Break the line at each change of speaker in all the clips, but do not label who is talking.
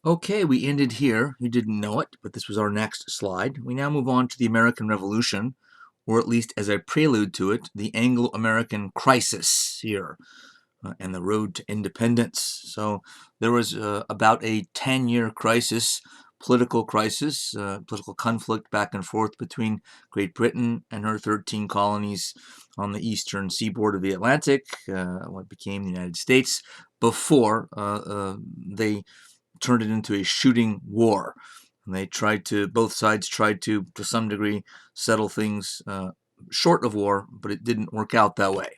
Okay, we ended here. You didn't know it, but this was our next slide. We now move on to the American Revolution, or at least as a prelude to it, the Anglo-American crisis here, and the road to independence. So there was about a 10-year crisis, political crisis, political conflict back and forth between Great Britain and her 13 colonies on the eastern seaboard of the Atlantic, what became the United States, before they turned it into a shooting war. And both sides tried to some degree, settle things short of war, but it didn't work out that way.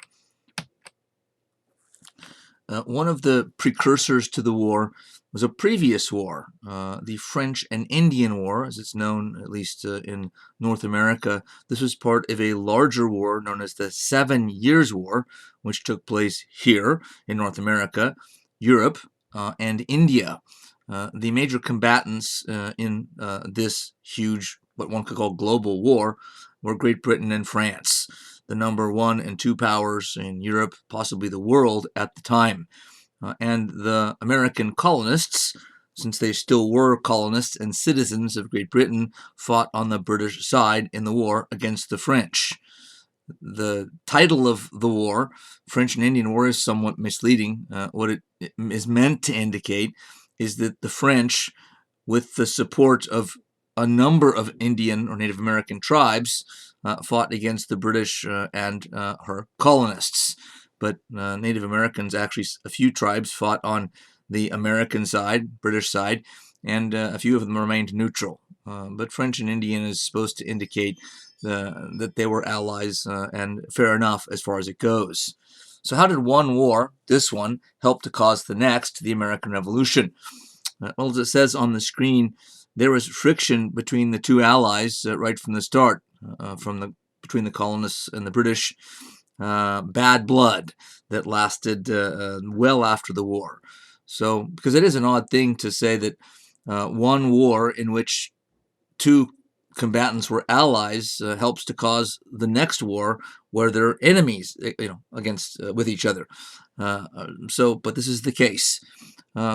One of the precursors to the war was a previous war, the French and Indian War, as it's known, at least in North America. This was part of a larger war known as the 7 Years' War, which took place here in North America, Europe, and India. The major combatants in this huge, what one could call global war, were Great Britain and France, the number 1 and 2 powers in Europe, possibly the world at the time. And the American colonists, since they still were colonists and citizens of Great Britain, fought on the British side in the war against the French. The title of the war, French and Indian War, is somewhat misleading. What it is meant to indicate is that the French, with the support of a number of Indian or Native American tribes, fought against the British and her colonists. But Native Americans, actually a few tribes, fought on the American side, British side, and a few of them remained neutral. But French and Indian is supposed to indicate that they were allies, and fair enough as far as it goes. So how did one war, this one, help to cause the next, the American Revolution? Well, as it says on the screen, there was friction between the two allies right from the start, between the colonists and the British. Bad blood that lasted well after the war. So, because it is an odd thing to say that one war in which two combatants were allies helps to cause the next war where they're enemies, against with each other. But this is the case.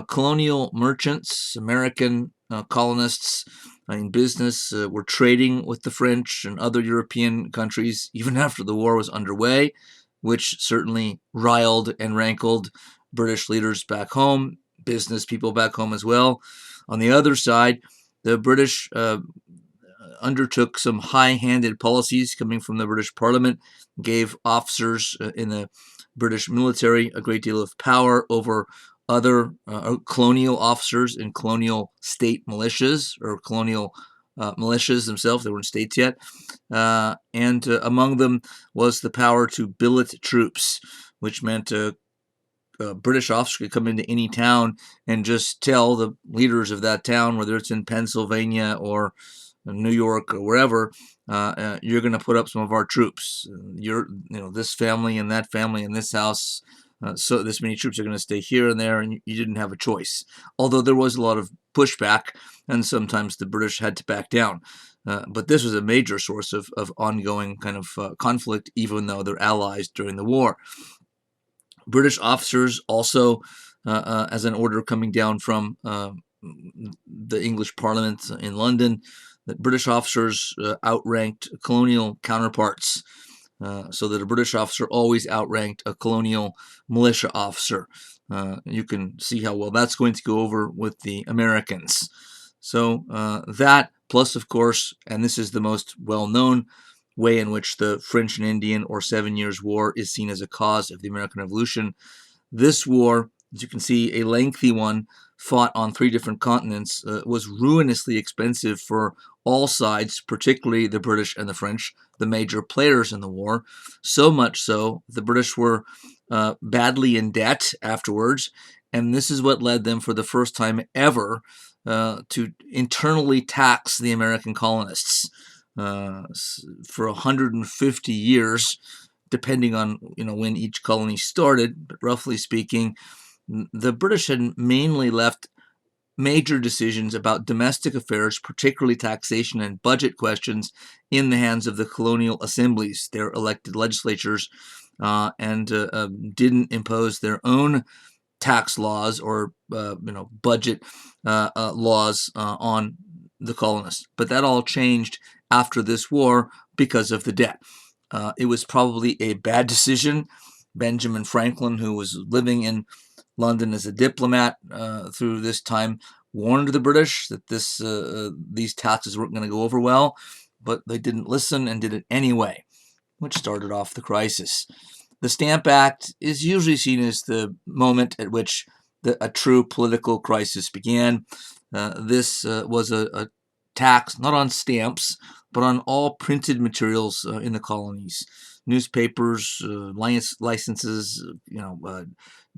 Colonial merchants, American colonists in business, were trading with the French and other European countries even after the war was underway, which certainly riled and rankled British leaders back home, business people back home as well. On the other side, the British undertook some high-handed policies coming from the British Parliament, gave officers in the British military a great deal of power over other colonial officers in colonial state militias or colonial militias themselves. They weren't states yet. And among them was the power to billet troops, which meant a British officer could come into any town and just tell the leaders of that town, whether it's in Pennsylvania or New York or wherever, you're going to put up some of our troops. This family and that family in this house. So this many troops are going to stay here and there, and you didn't have a choice. Although there was a lot of pushback, and sometimes the British had to back down. But this was a major source of ongoing kind of conflict, even though they're allies during the war. British officers also, as an order coming down from the English Parliament in London, that British officers outranked colonial counterparts, so that a British officer always outranked a colonial militia officer. You can see how well that's going to go over with the Americans. So that, plus, of course, and this is the most well-known way in which the French and Indian or 7 Years' War is seen as a cause of the American Revolution. This war, as you can see, a lengthy one, fought on 3 different continents, was ruinously expensive for all sides, particularly the British and the French, the major players in the war. So much so, the British were badly in debt afterwards, and this is what led them for the first time ever to internally tax the American colonists. For 150 years, depending on when each colony started, but roughly speaking, the British had mainly left major decisions about domestic affairs, particularly taxation and budget questions, in the hands of the colonial assemblies, their elected legislatures, and didn't impose their own tax laws or budget laws on the colonists. But that all changed after this war because of the debt. It was probably a bad decision. Benjamin Franklin, who was living in London as a diplomat through this time, warned the British that these taxes weren't going to go over well, but they didn't listen and did it anyway, which started off the crisis. The Stamp Act is usually seen as the moment at which a true political crisis began. This was a tax not on stamps, but on all printed materials in the colonies, newspapers, licenses,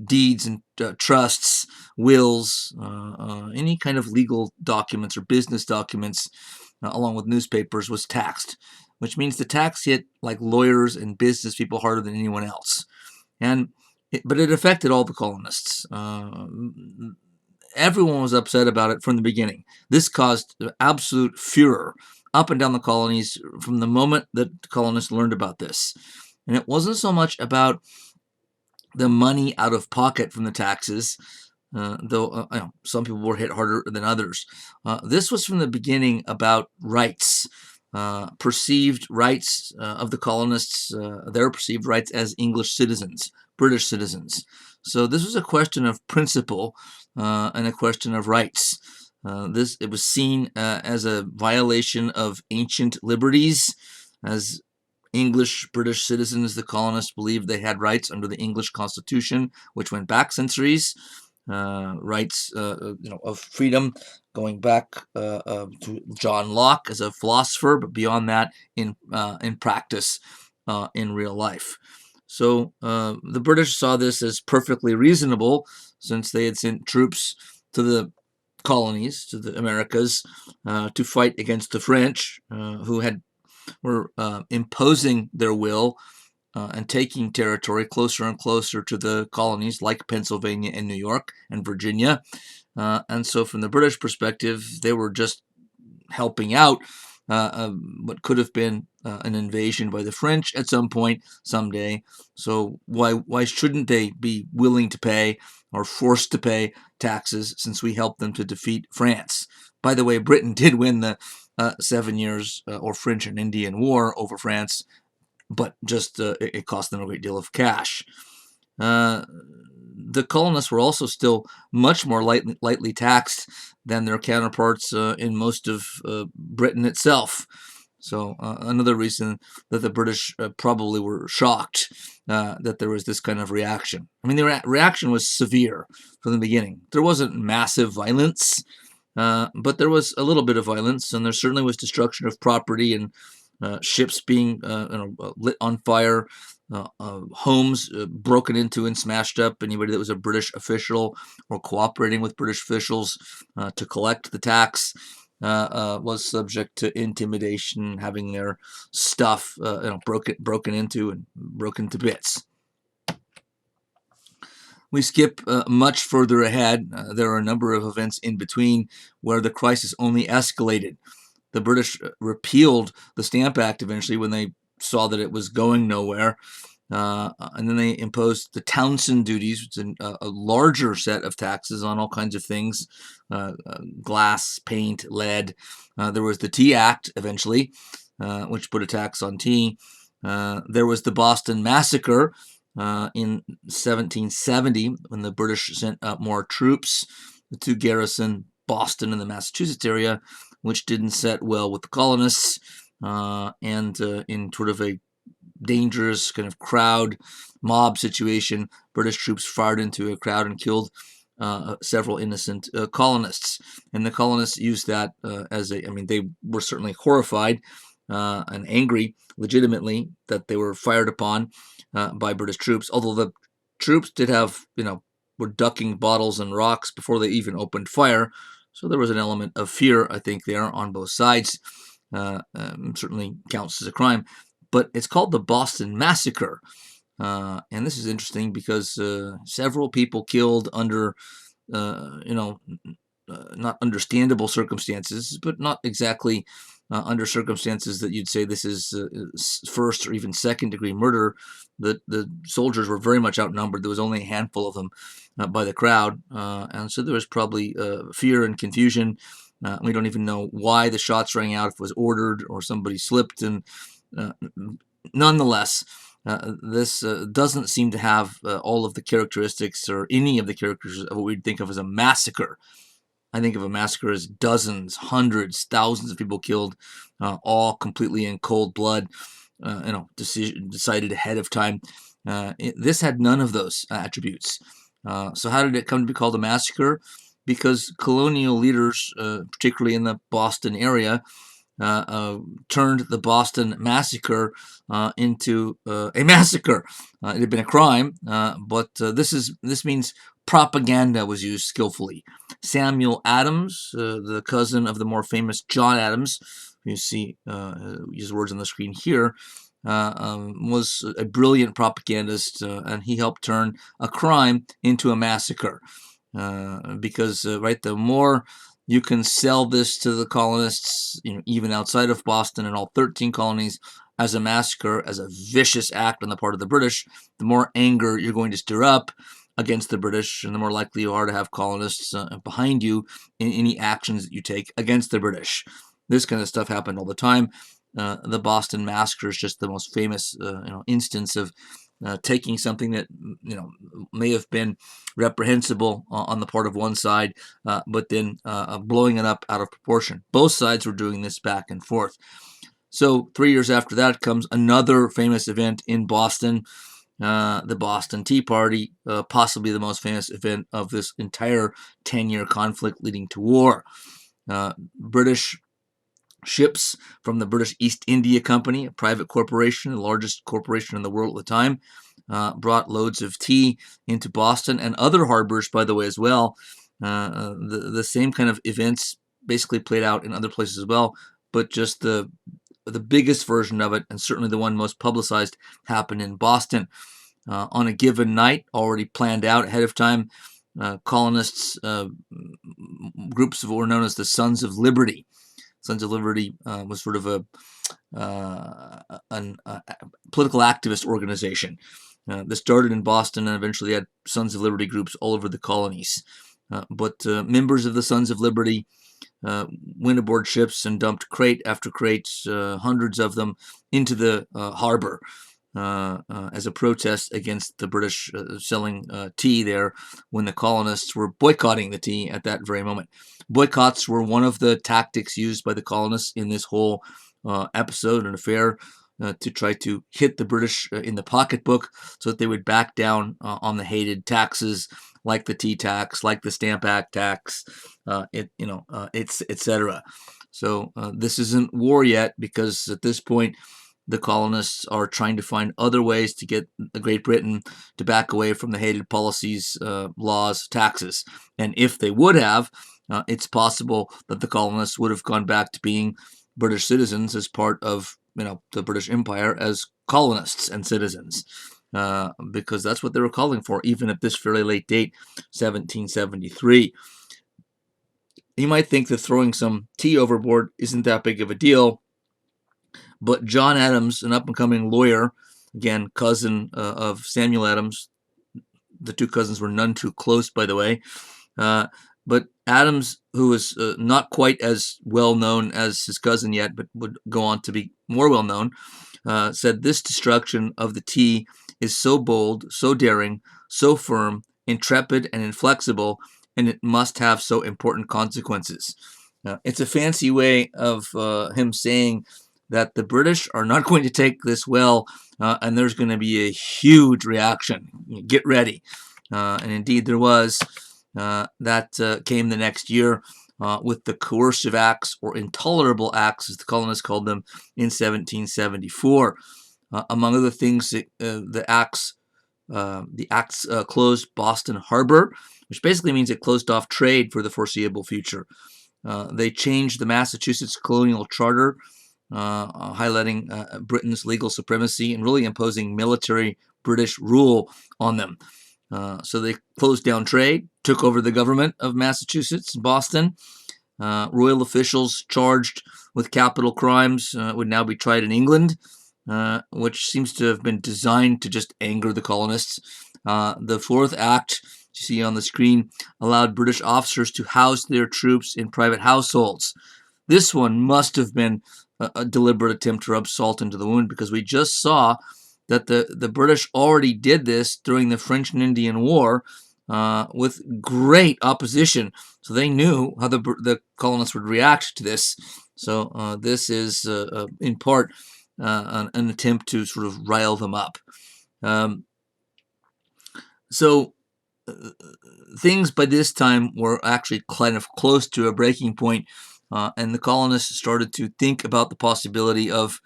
deeds and trusts, wills, any kind of legal documents or business documents, along with newspapers, was taxed, which means the tax hit like lawyers and business people harder than anyone else. But it affected all the colonists. Everyone was upset about it from the beginning. This caused absolute furor up and down the colonies from the moment that the colonists learned about this. And it wasn't so much about the money out of pocket from the taxes, though some people were hit harder than others. This was from the beginning about rights, perceived rights of the colonists, their perceived rights as English citizens, British citizens. So this was a question of principle and a question of rights. It was seen as a violation of ancient liberties, as English British citizens, the colonists believed they had rights under the English Constitution, which went back centuries. Rights, of freedom, going back to John Locke as a philosopher, but beyond that, in practice, in real life. So the British saw this as perfectly reasonable, since they had sent troops to the colonies, to the Americas, to fight against the French, who were imposing their will and taking territory closer and closer to the colonies, like Pennsylvania and New York and Virginia. And so from the British perspective, they were just helping out what could have been an invasion by the French at some point, someday. So why shouldn't they be willing to pay or forced to pay taxes, since we helped them to defeat France? By the way, Britain did win the 7 years or French and Indian War over France, but just it cost them a great deal of cash. The colonists were also still much more lightly taxed than their counterparts in most of Britain itself. So another reason that the British probably were shocked that there was this kind of reaction. I mean, the reaction was severe from the beginning. There wasn't massive violence, but there was a little bit of violence, and there certainly was destruction of property and ships being lit on fire, homes broken into and smashed up. Anybody that was a British official or cooperating with British officials to collect the tax was subject to intimidation, having their stuff broken into and broken to bits. We skip much further ahead. There are a number of events in between where the crisis only escalated. The British repealed the Stamp Act eventually when they saw that it was going nowhere. And then they imposed the Townshend duties, which is a larger set of taxes on all kinds of things, glass, paint, lead. There was the Tea Act eventually, which put a tax on tea. There was the Boston Massacre in 1770, when the British sent up more troops to garrison Boston and the Massachusetts area, which didn't set well with the colonists, and in sort of a dangerous kind of crowd mob situation, British troops fired into a crowd and killed several innocent colonists. And the colonists used that they were certainly horrified and angry, legitimately, that they were fired upon by British troops, although the troops did have, were ducking bottles and rocks before they even opened fire. So there was an element of fear, I think, there on both sides. Certainly counts as a crime. But it's called the Boston Massacre. And this is interesting because several people killed under, not understandable circumstances, but not exactly under circumstances that you'd say this is first or even second degree murder. The soldiers were very much outnumbered. There was only a handful of them by the crowd, and so there was probably fear and confusion. We don't even know why the shots rang out, if it was ordered or somebody slipped. And nonetheless, this doesn't seem to have all of the characteristics or any of the characters of what we'd think of as a massacre. I think of a massacre as dozens, hundreds, thousands of people killed, all completely in cold blood, decided ahead of time. This had none of those attributes. So how did it come to be called a massacre? Because colonial leaders, particularly in the Boston area, turned the Boston Massacre into a massacre. It had been a crime, but this means propaganda was used skillfully. Samuel Adams, the cousin of the more famous John Adams, you see his words on the screen here, was a brilliant propagandist, and he helped turn a crime into a massacre. Because the more you can sell this to the colonists, even outside of Boston and all 13 colonies, as a massacre, as a vicious act on the part of the British, the more anger you're going to stir up against the British, and the more likely you are to have colonists behind you in any actions that you take against the British. This kind of stuff happened all the time. The Boston Massacre is just the most famous instance of taking something that may have been reprehensible on the part of one side, but then blowing it up out of proportion. Both sides were doing this back and forth. So 3 years after that comes another famous event in Boston, the Boston Tea Party, possibly the most famous event of this entire 10-year conflict leading to war. British ships from the British East India Company, a private corporation, the largest corporation in the world at the time, brought loads of tea into Boston and other harbors, by the way, as well. The same kind of events basically played out in other places as well, but just the biggest version of it, and certainly the one most publicized, happened in Boston. On a given night, already planned out ahead of time, colonists, groups of what were known as the Sons of Liberty. Sons of Liberty was sort of a political activist organization. This started in Boston and eventually had Sons of Liberty groups all over the colonies. But members of the Sons of Liberty went aboard ships and dumped crate after crate, hundreds of them, into the harbor as a protest against the British selling tea there when the colonists were boycotting the tea at that very moment. Boycotts were one of the tactics used by the colonists in this whole episode and affair to try to hit the British in the pocketbook so that they would back down on the hated taxes like the tea tax, like the Stamp Act tax, etc. So this isn't war yet, because at this point the colonists are trying to find other ways to get Great Britain to back away from the hated policies, laws, taxes. And if they would have, it's possible that the colonists would have gone back to being British citizens as part of the British Empire as colonists and citizens, because that's what they were calling for, even at this fairly late date, 1773. You might think that throwing some tea overboard isn't that big of a deal, but John Adams, an up-and-coming lawyer, again, cousin of Samuel Adams, the two cousins were none too close, by the way, but Adams, who was not quite as well known as his cousin yet, but would go on to be more well known, said this destruction of the tea is so bold, so daring, so firm, intrepid, and inflexible, and it must have so important consequences. It's a fancy way of him saying that the British are not going to take this well, and there's going to be a huge reaction. Get ready. And indeed there was. That came the next year with the Coercive Acts, or Intolerable Acts, as the colonists called them, in 1774. Among other things, the acts closed Boston Harbor, which basically means it closed off trade for the foreseeable future. They changed the Massachusetts Colonial Charter, highlighting Britain's legal supremacy and really imposing military British rule on them. So they closed down trade, took over the government of Massachusetts, Boston, Royal officials charged with capital crimes would now be tried in England, which seems to have been designed to just anger the colonists. The fourth act, you see on the screen, allowed British officers to house their troops in private households. This one must have been a deliberate attempt to rub salt into the wound, because we just saw that the British already did this during the French and Indian War with great opposition. So they knew how the colonists would react to this. So this is, in part, an attempt to sort of rile them up. So things by this time were actually kind of close to a breaking point, and the colonists started to think about the possibility of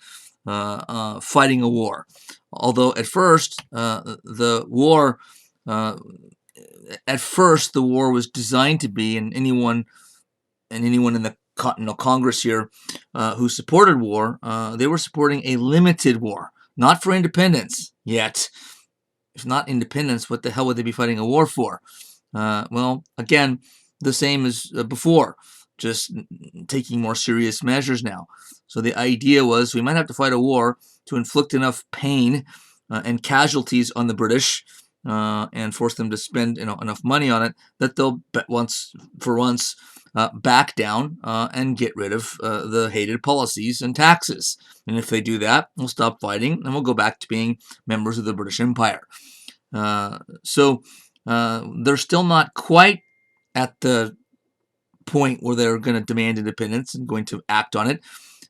fighting a war. Although at first the war was designed to be, and anyone in the Continental Congress here who supported war, they were supporting a limited war, not for independence yet. If not independence, what the hell would they be fighting a war for? Well, again, the same as before, just taking more serious measures now. So the idea was we might have to fight a war to inflict enough pain and casualties on the British and force them to spend enough money on it that they'll once back down and get rid of the hated policies and taxes. And if they do that, we'll stop fighting and we'll go back to being members of the British Empire. So they're still not quite at the point where they're going to demand independence and going to act on it.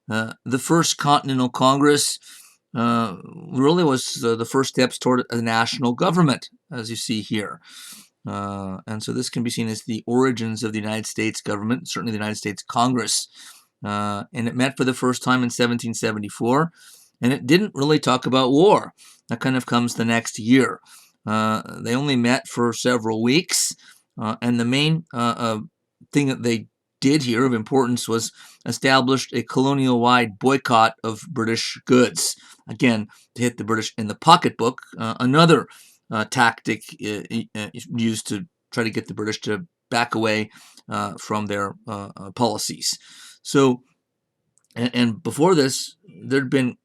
The First Continental Congress really was the first steps toward a national government, as you see here. And so this can be seen as the origins of the United States government, certainly the United States Congress. And it met for the first time in 1774, and it didn't really talk about war. That kind of comes the next year. They only met for several weeks, and the main thing that they did here of importance was established a colonial-wide boycott of British goods. Again, to hit the British in the pocketbook, another tactic used to try to get the British to back away from their policies. So, and before this, there'd been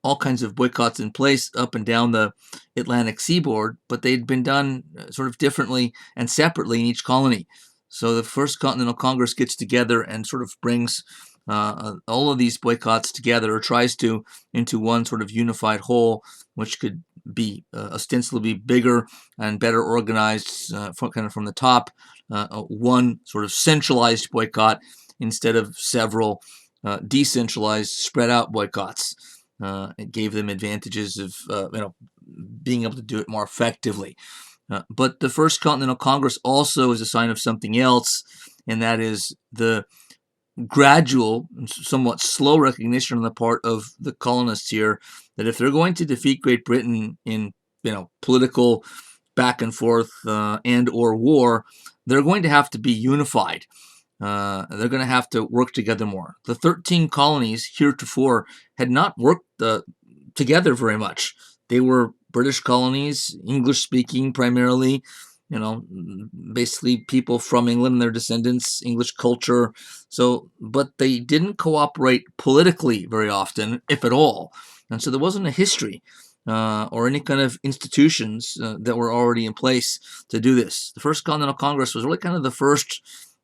all kinds of boycotts in place up and down the Atlantic seaboard, but they'd been done sort of differently and separately in each colony. So the First Continental Congress gets together and sort of brings all of these boycotts together, or tries to, into one sort of unified whole, which could be ostensibly bigger and better organized kind of from the top, one sort of centralized boycott instead of several decentralized, spread out boycotts. It gave them advantages of being able to do it more effectively. But the First Continental Congress also is a sign of something else, and that is the gradual, somewhat slow recognition on the part of the colonists here that if they're going to defeat Great Britain in political back and forth and or war, they're going to have to be unified. They're going to have to work together more. The 13 colonies heretofore had not worked together very much. They were British colonies, English-speaking primarily, basically people from England and their descendants, English culture. So, but they didn't cooperate politically very often, if at all. And so there wasn't a history or any kind of institutions that were already in place to do this. The First Continental Congress was really kind of the first,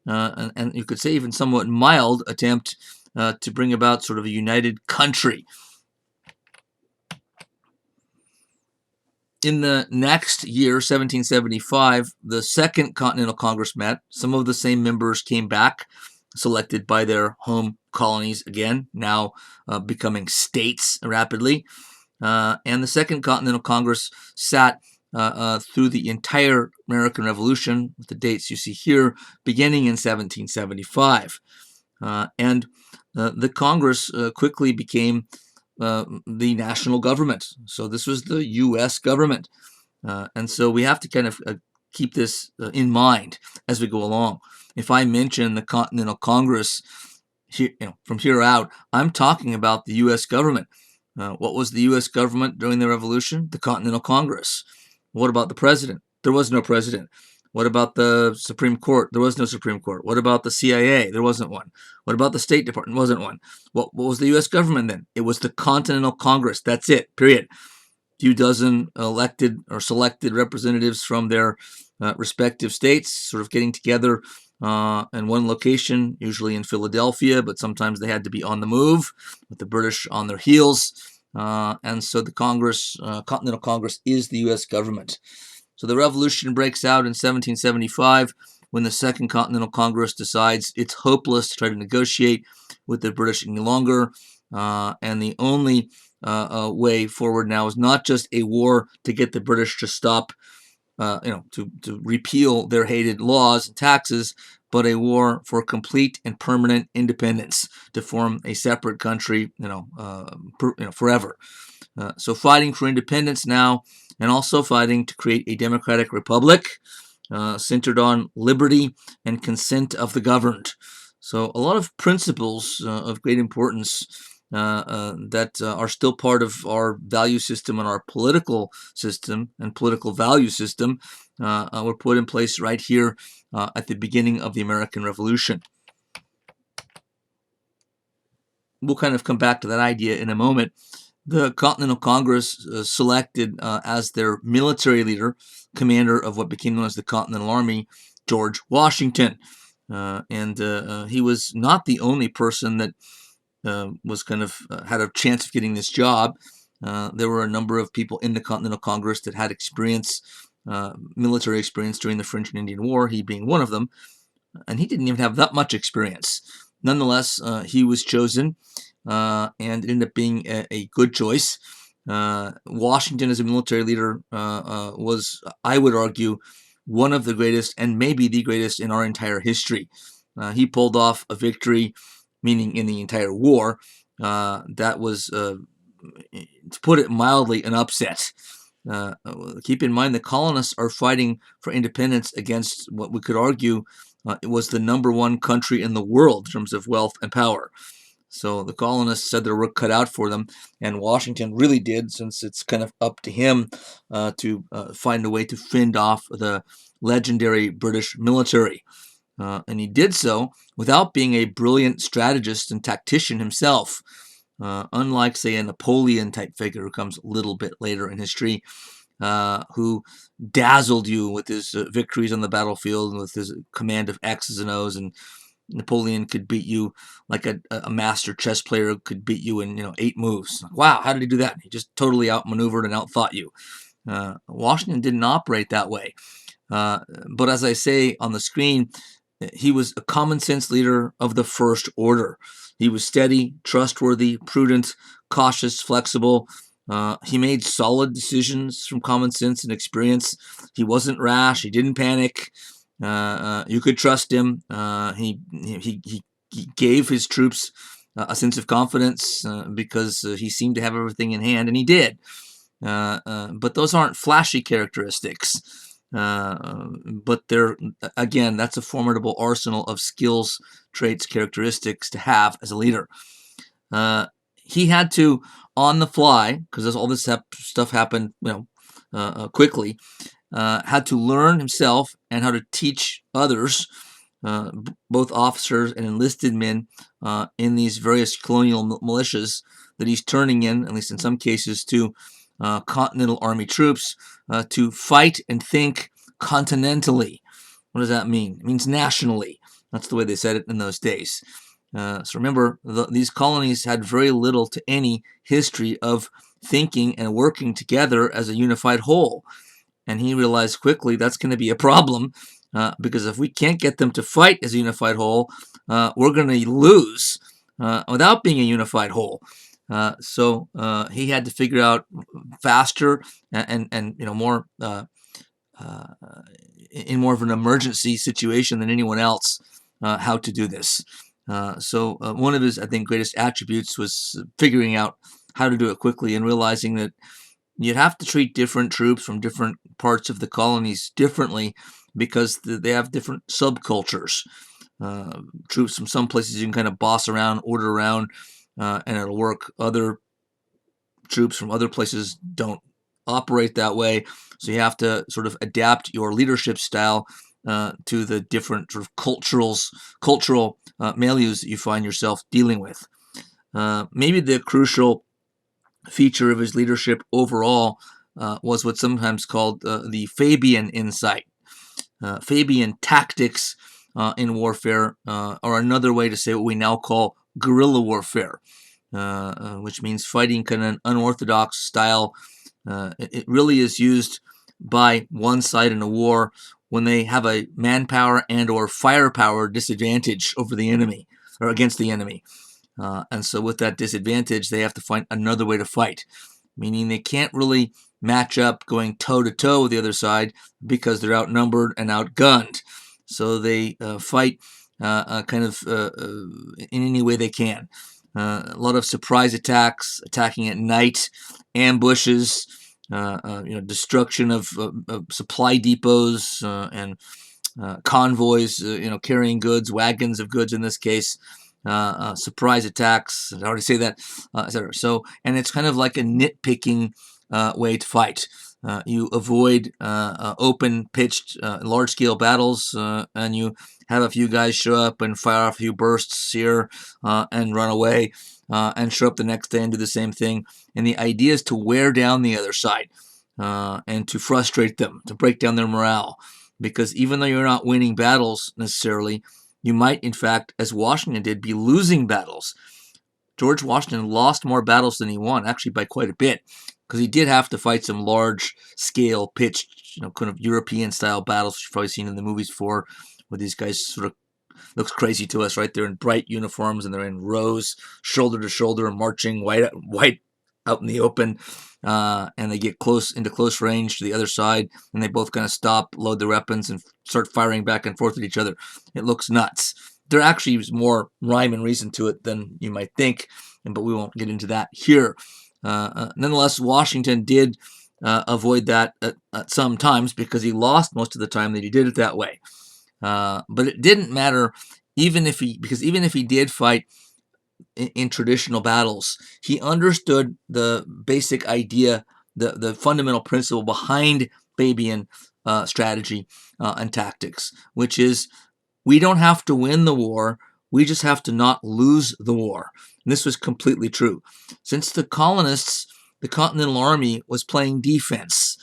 and you could say even somewhat mild attempt to bring about sort of a united country. In the next year, 1775, the Second Continental Congress met. Some of the same members came back, selected by their home colonies again, now becoming states rapidly. And the Second Continental Congress sat through the entire American Revolution, with the dates you see here, beginning in 1775. And the Congress quickly became the national government. So this was the U.S. government. And so we have to kind of keep this in mind as we go along. If I mention the Continental Congress here, from here out, I'm talking about the U.S. government. What was the U.S. government during the Revolution? The Continental Congress. What about the president? There was no president. What about the Supreme Court? There was no Supreme Court. What about the CIA? There wasn't one. What about the State Department? Wasn't one. What was the U.S. government then? It was the Continental Congress. That's it, period. Few dozen elected or selected representatives from their respective states sort of getting together in one location, usually in Philadelphia, but sometimes they had to be on the move with the British on their heels. And so the Congress, Continental Congress, is the U.S. government. So the revolution breaks out in 1775 when the Second Continental Congress decides it's hopeless to try to negotiate with the British any longer, and the only way forward now is not just a war to get the British to stop, to repeal their hated laws and taxes, but a war for complete and permanent independence, to form a separate country, forever. So fighting for independence now, and also fighting to create a democratic republic centered on liberty and consent of the governed. So a lot of principles of great importance that are still part of our value system and our political system and political value system were put in place right here at the beginning of the American Revolution. We'll kind of come back to that idea in a moment. The Continental Congress selected as their military leader, commander of what became known as the Continental Army, George Washington. And he was not the only person that was kind of had a chance of getting this job. There were a number of people in the Continental Congress that had experience, military experience during the French and Indian War, he being one of them. And he didn't even have that much experience. Nonetheless, he was chosen, and it ended up being a good choice. Washington, as a military leader, was, I would argue, one of the greatest, and maybe the greatest in our entire history. He pulled off a victory, meaning in the entire war, that was, to put it mildly, an upset. Keep in mind the colonists are fighting for independence against what we could argue it was the number one country in the world in terms of wealth and power. So the colonists said their work cut out for them, and Washington really did, since it's kind of up to him to find a way to fend off the legendary British military. And he did so without being a brilliant strategist and tactician himself. Unlike, say, a Napoleon-type figure who comes a little bit later in history, who dazzled you with his victories on the battlefield and with his command of X's and O's, and Napoleon could beat you like a master chess player could beat you in 8 moves. Wow, how did he do that? He just totally outmaneuvered and outthought you. Washington didn't operate that way. But as I say on the screen, he was a common sense leader of the first order. He was steady, trustworthy, prudent, cautious, flexible. He made solid decisions from common sense and experience. He wasn't rash. He didn't panic. You could trust him. He gave his troops a sense of confidence because he seemed to have everything in hand, and he did. But those aren't flashy characteristics. But they're, again, that's a formidable arsenal of skills, traits, characteristics to have as a leader. He had to, on the fly, because all this stuff happened, quickly, had to learn himself and how to teach others, both officers and enlisted men, in these various colonial militias that he's turning in, at least in some cases, to Continental Army troops, to fight and think continentally. What does that mean? It means nationally. That's the way they said it in those days. So remember, these colonies had very little to any history of thinking and working together as a unified whole. And he realized quickly that's going to be a problem, because if we can't get them to fight as a unified whole, we're going to lose without being a unified whole. So he had to figure out faster and more in more of an emergency situation than anyone else how to do this. So one of his, I think, greatest attributes was figuring out how to do it quickly and realizing that you'd have to treat different troops from different parts of the colonies differently because they have different subcultures. Troops from some places you can kind of boss around, order around, and it'll work. Other troops from other places don't operate that way. So you have to sort of adapt your leadership style to the different sort of cultural milieus that you find yourself dealing with. Maybe the crucial feature of his leadership overall was what's sometimes called the Fabian insight. Fabian tactics in warfare are another way to say what we now call guerrilla warfare, which means fighting kind of an unorthodox style. It really is used by one side in a war when they have a manpower and or firepower disadvantage over the enemy or against the enemy. And so with that disadvantage, they have to find another way to fight, meaning they can't really match up going toe-to-toe with the other side because they're outnumbered and outgunned. So they fight in any way they can. A lot of surprise attacks, attacking at night, ambushes, destruction of supply depots and convoys, carrying goods, wagons of goods in this case. Surprise attacks. I already say that, etc. So, and it's kind of like a nitpicking way to fight. You avoid open pitched large-scale battles, and you have a few guys show up and fire off a few bursts here and run away and show up the next day and do the same thing. And the idea is to wear down the other side and to frustrate them, to break down their morale. Because even though you're not winning battles necessarily, you might, in fact, as Washington did, be losing battles. George Washington lost more battles than he won, actually by quite a bit, because he did have to fight some large-scale, pitched, kind of European-style battles, which you've probably seen in the movies before, where these guys sort of looks crazy to us, right? They're in bright uniforms and they're in rows, shoulder to shoulder, marching white out in the open, and they get into close range to the other side, and they both kind of stop, load their weapons, and start firing back and forth at each other. It looks nuts. There actually is more rhyme and reason to it than you might think, but we won't get into that here. Nonetheless, Washington did avoid that at some times because he lost most of the time that he did it that way. But it didn't matter, because even if he did fight in traditional battles, he understood the basic idea, the fundamental principle behind Fabian strategy and tactics, which is we don't have to win the war, we just have to not lose the war. And this was completely true. Since the colonists, the Continental Army was playing defense.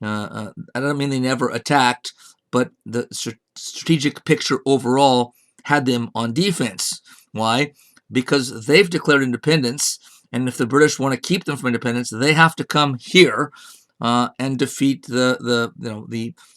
I don't mean they never attacked, but the strategic picture overall had them on defense. Why? Because they've declared independence, and if the British want to keep them from independence, they have to come here and defeat the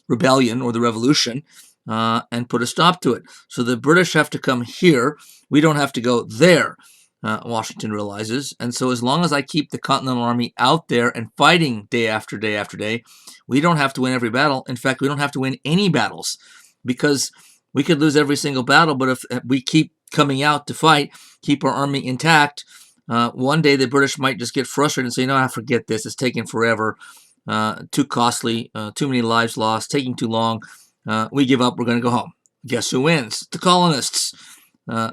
rebellion or the revolution and put a stop to it. So the British have to come here. We don't have to go there, Washington realizes. And so as long as I keep the Continental Army out there and fighting day after day after day, we don't have to win every battle. In fact, we don't have to win any battles, because we could lose every single battle, but if we keep coming out to fight, keep our army intact, one day the British might just get frustrated and say, no, I forget this. It's taking forever, too costly, too many lives lost, taking too long. We give up. We're going to go home. Guess who wins? The colonists.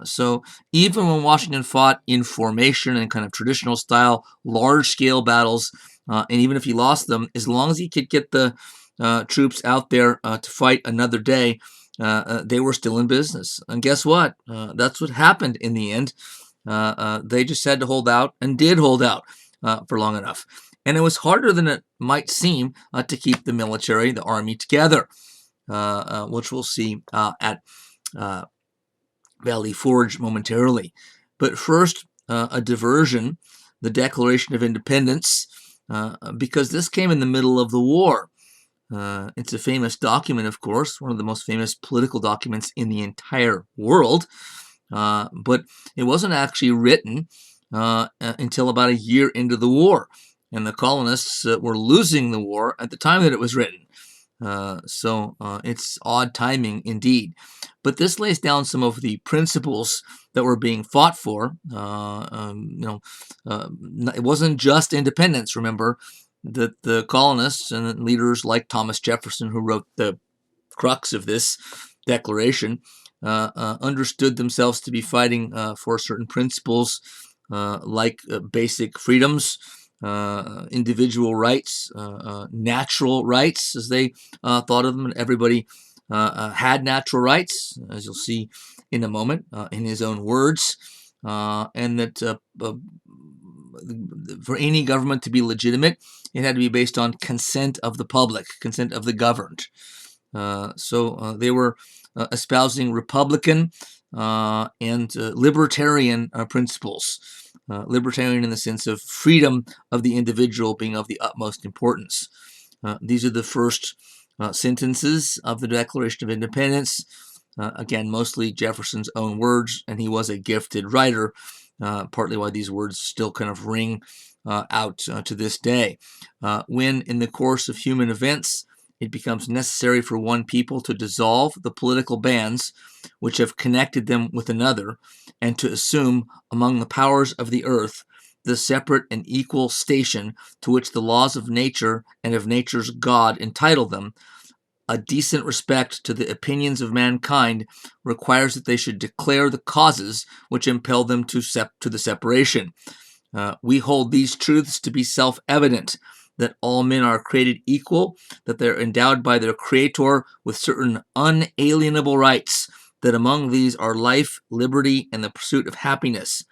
So even when Washington fought in formation and kind of traditional style, large-scale battles, and even if he lost them, as long as he could get the troops out there to fight another day, they were still in business. And guess what? That's what happened in the end. They just had to hold out and did hold out for long enough. And it was harder than it might seem to keep the military, the army, together, which we'll see at Valley Forge momentarily. But first, a diversion, the Declaration of Independence, because this came in the middle of the war. It's a famous document, of course, one of the most famous political documents in the entire world, but it wasn't actually written until about a year into the war, and the colonists were losing the war at the time that it was written. So it's odd timing indeed. But this lays down some of the principles that were being fought for. It wasn't just independence, remember, that the colonists and leaders like Thomas Jefferson, who wrote the crux of this declaration, understood themselves to be fighting for certain principles like basic freedoms, individual rights, natural rights, as they thought of them. And everybody had natural rights, as you'll see in a moment, in his own words, and that for any government to be legitimate, it had to be based on consent of the public, consent of the governed. So they were espousing Republican and libertarian principles. Libertarian in the sense of freedom of the individual being of the utmost importance. These are the first sentences of the Declaration of Independence. Again, mostly Jefferson's own words, and he was a gifted writer, partly why these words still kind of ring out to this day. When, in the course of human events, it becomes necessary for one people to dissolve the political bands which have connected them with another, and to assume among the powers of the earth the separate and equal station to which the laws of nature and of nature's God entitle them, a decent respect to the opinions of mankind requires that they should declare the causes which impel them to the separation. We hold these truths to be self-evident, that all men are created equal, that they are endowed by their Creator with certain unalienable rights, that among these are life, liberty, and the pursuit of happiness,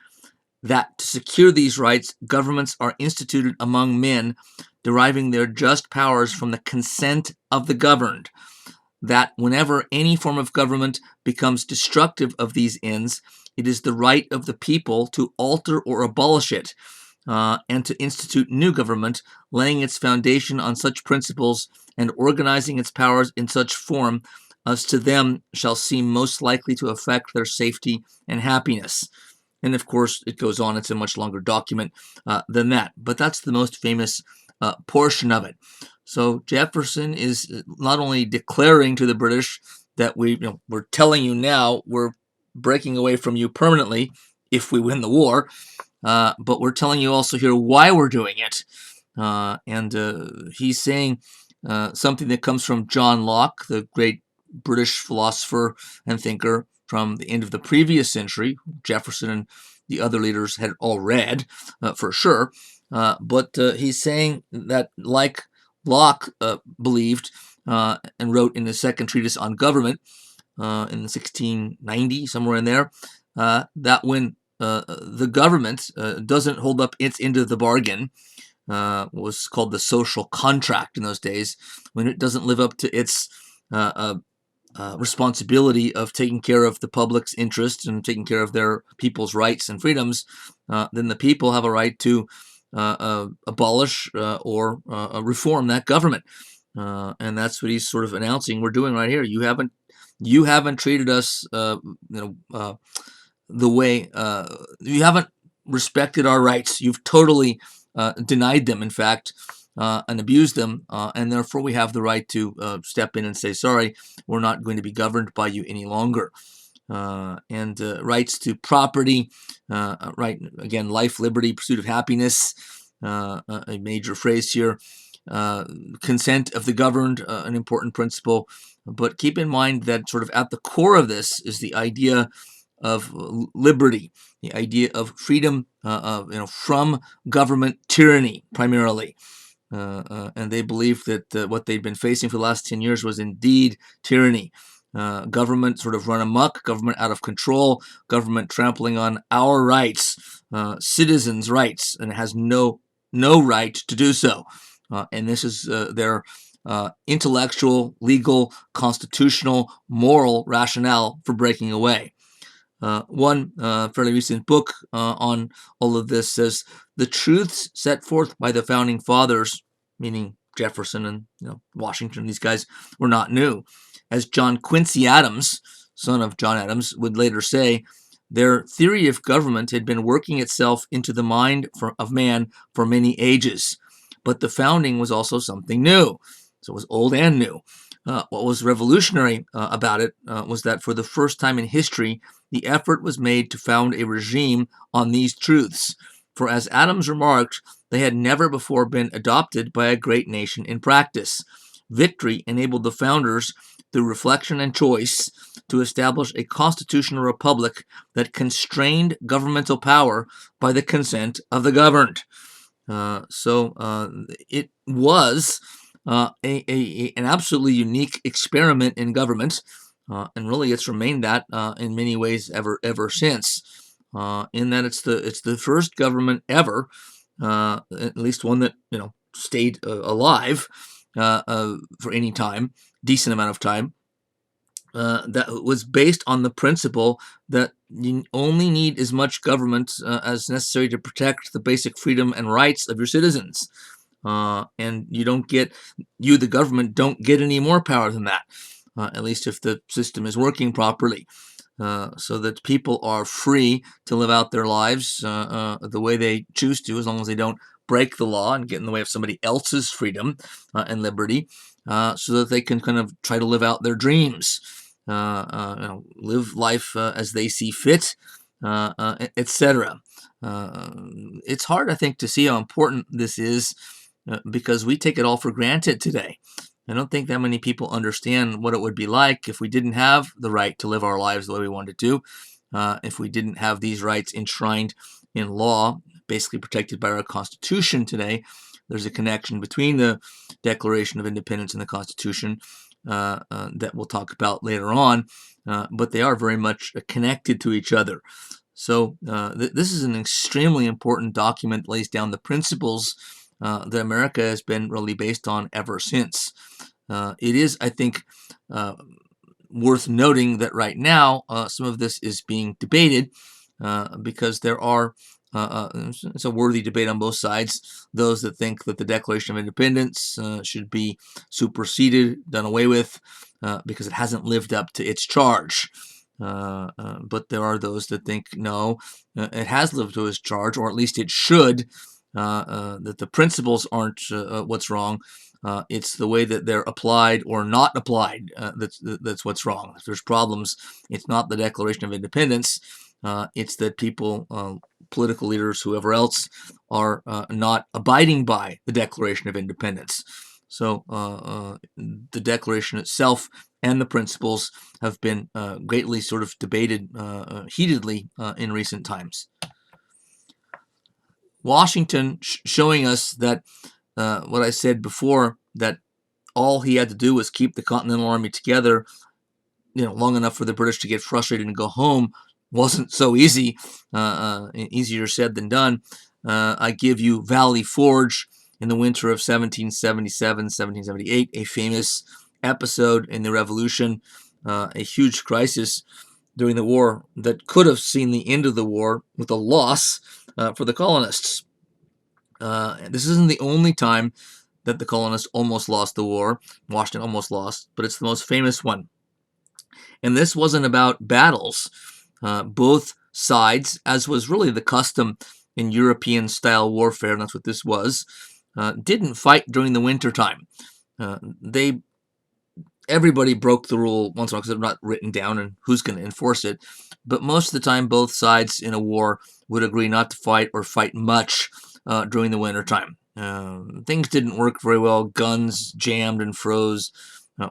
that to secure these rights, governments are instituted among men, deriving their just powers from the consent of the governed, that whenever any form of government becomes destructive of these ends, it is the right of the people to alter or abolish it, and to institute new government, laying its foundation on such principles and organizing its powers in such form as to them shall seem most likely to affect their safety and happiness. And of course, it goes on. It's a much longer document than that, but that's the most famous portion of it. So Jefferson is not only declaring to the British that we're telling you now we're breaking away from you permanently if we win the war, but we're telling you also here why we're doing it. And he's saying something that comes from John Locke, the great British philosopher and thinker from the end of the previous century. Jefferson and the other leaders had all read, for sure. But he's saying that, like Locke believed and wrote in his second treatise on government in 1690, somewhere in there, that when the government doesn't hold up its end of the bargain, was called the social contract in those days, when it doesn't live up to its responsibility of taking care of the public's interests and taking care of their people's rights and freedoms, then the people have a right to abolish or reform that government. And that's what he's sort of announcing we're doing right here. You haven't treated us the way you haven't respected our rights. You've totally denied them, in fact, and abused them, and therefore we have the right to step in and say, sorry, we're not going to be governed by you any longer. And rights to property, right, again, life, liberty, pursuit of happiness, a major phrase here. Consent of the governed, an important principle. But keep in mind that sort of at the core of this is the idea of liberty, the idea of freedom from government tyranny, primarily. And they believed that what they'd been facing for the last 10 years was indeed tyranny. Government sort of run amok, government out of control, government trampling on our rights, citizens' rights, and it has no right to do so. And this is their intellectual, legal, constitutional, moral rationale for breaking away. One fairly recent book on all of this says the truths set forth by the founding fathers, meaning Jefferson and Washington, these guys, were not new. As John Quincy Adams, son of John Adams, would later say, their theory of government had been working itself into the mind of man for many ages, but the founding was also something new. So it was old and new. What was revolutionary about it was that for the first time in history, the effort was made to found a regime on these truths. For as Adams remarked, they had never before been adopted by a great nation in practice. Victory enabled the founders, through reflection and choice, to establish a constitutional republic that constrained governmental power by the consent of the governed. It was an absolutely unique experiment in government, and really it's remained that in many ways ever since. In that it's the first government ever, at least one that stayed alive for any time, decent amount of time, that was based on the principle that you only need as much government as necessary to protect the basic freedom and rights of your citizens. And you, the government, don't get any more power than that, at least if the system is working properly. So that people are free to live out their lives the way they choose to, as long as they don't break the law and get in the way of somebody else's freedom and liberty, so that they can kind of try to live out their dreams, live life as they see fit, etc. It's hard, I think, to see how important this is because we take it all for granted today. I don't think that many people understand what it would be like if we didn't have the right to live our lives the way we wanted to, if we didn't have these rights enshrined in law, basically protected by our Constitution today. There's a connection between the Declaration of Independence and the Constitution that we'll talk about later on, but they are very much connected to each other. So this is an extremely important document that lays down the principles that America has been really based on ever since. It is, I think, worth noting that right now some of this is being debated because there are it's a worthy debate on both sides. Those that think that the Declaration of Independence should be superseded, done away with, because it hasn't lived up to its charge. But there are those that think, no, it has lived to its charge, or at least it should, that the principles aren't what's wrong. It's the way that they're applied or not applied that's what's wrong. If there's problems, it's not the Declaration of Independence. It's that people, political leaders, whoever else, are not abiding by the Declaration of Independence. So the Declaration itself and the principles have been greatly sort of debated heatedly in recent times. Washington showing us that what I said before, that all he had to do was keep the Continental Army together, long enough for the British to get frustrated and go home, wasn't so easy. Easier said than done. I give you Valley Forge in the winter of 1777, 1778, a famous episode in the Revolution, a huge crisis during the war that could have seen the end of the war with a loss for the colonists. This isn't the only time that the colonists almost lost the war. Washington almost lost, but it's the most famous one. And this wasn't about battles. Both sides, as was really the custom in European-style warfare, and that's what this was, didn't fight during the wintertime. Everybody broke the rule once in a while because they're not written down, and who's going to enforce it? But most of the time, both sides in a war would agree not to fight or fight much during the wintertime. Things didn't work very well. Guns jammed and froze.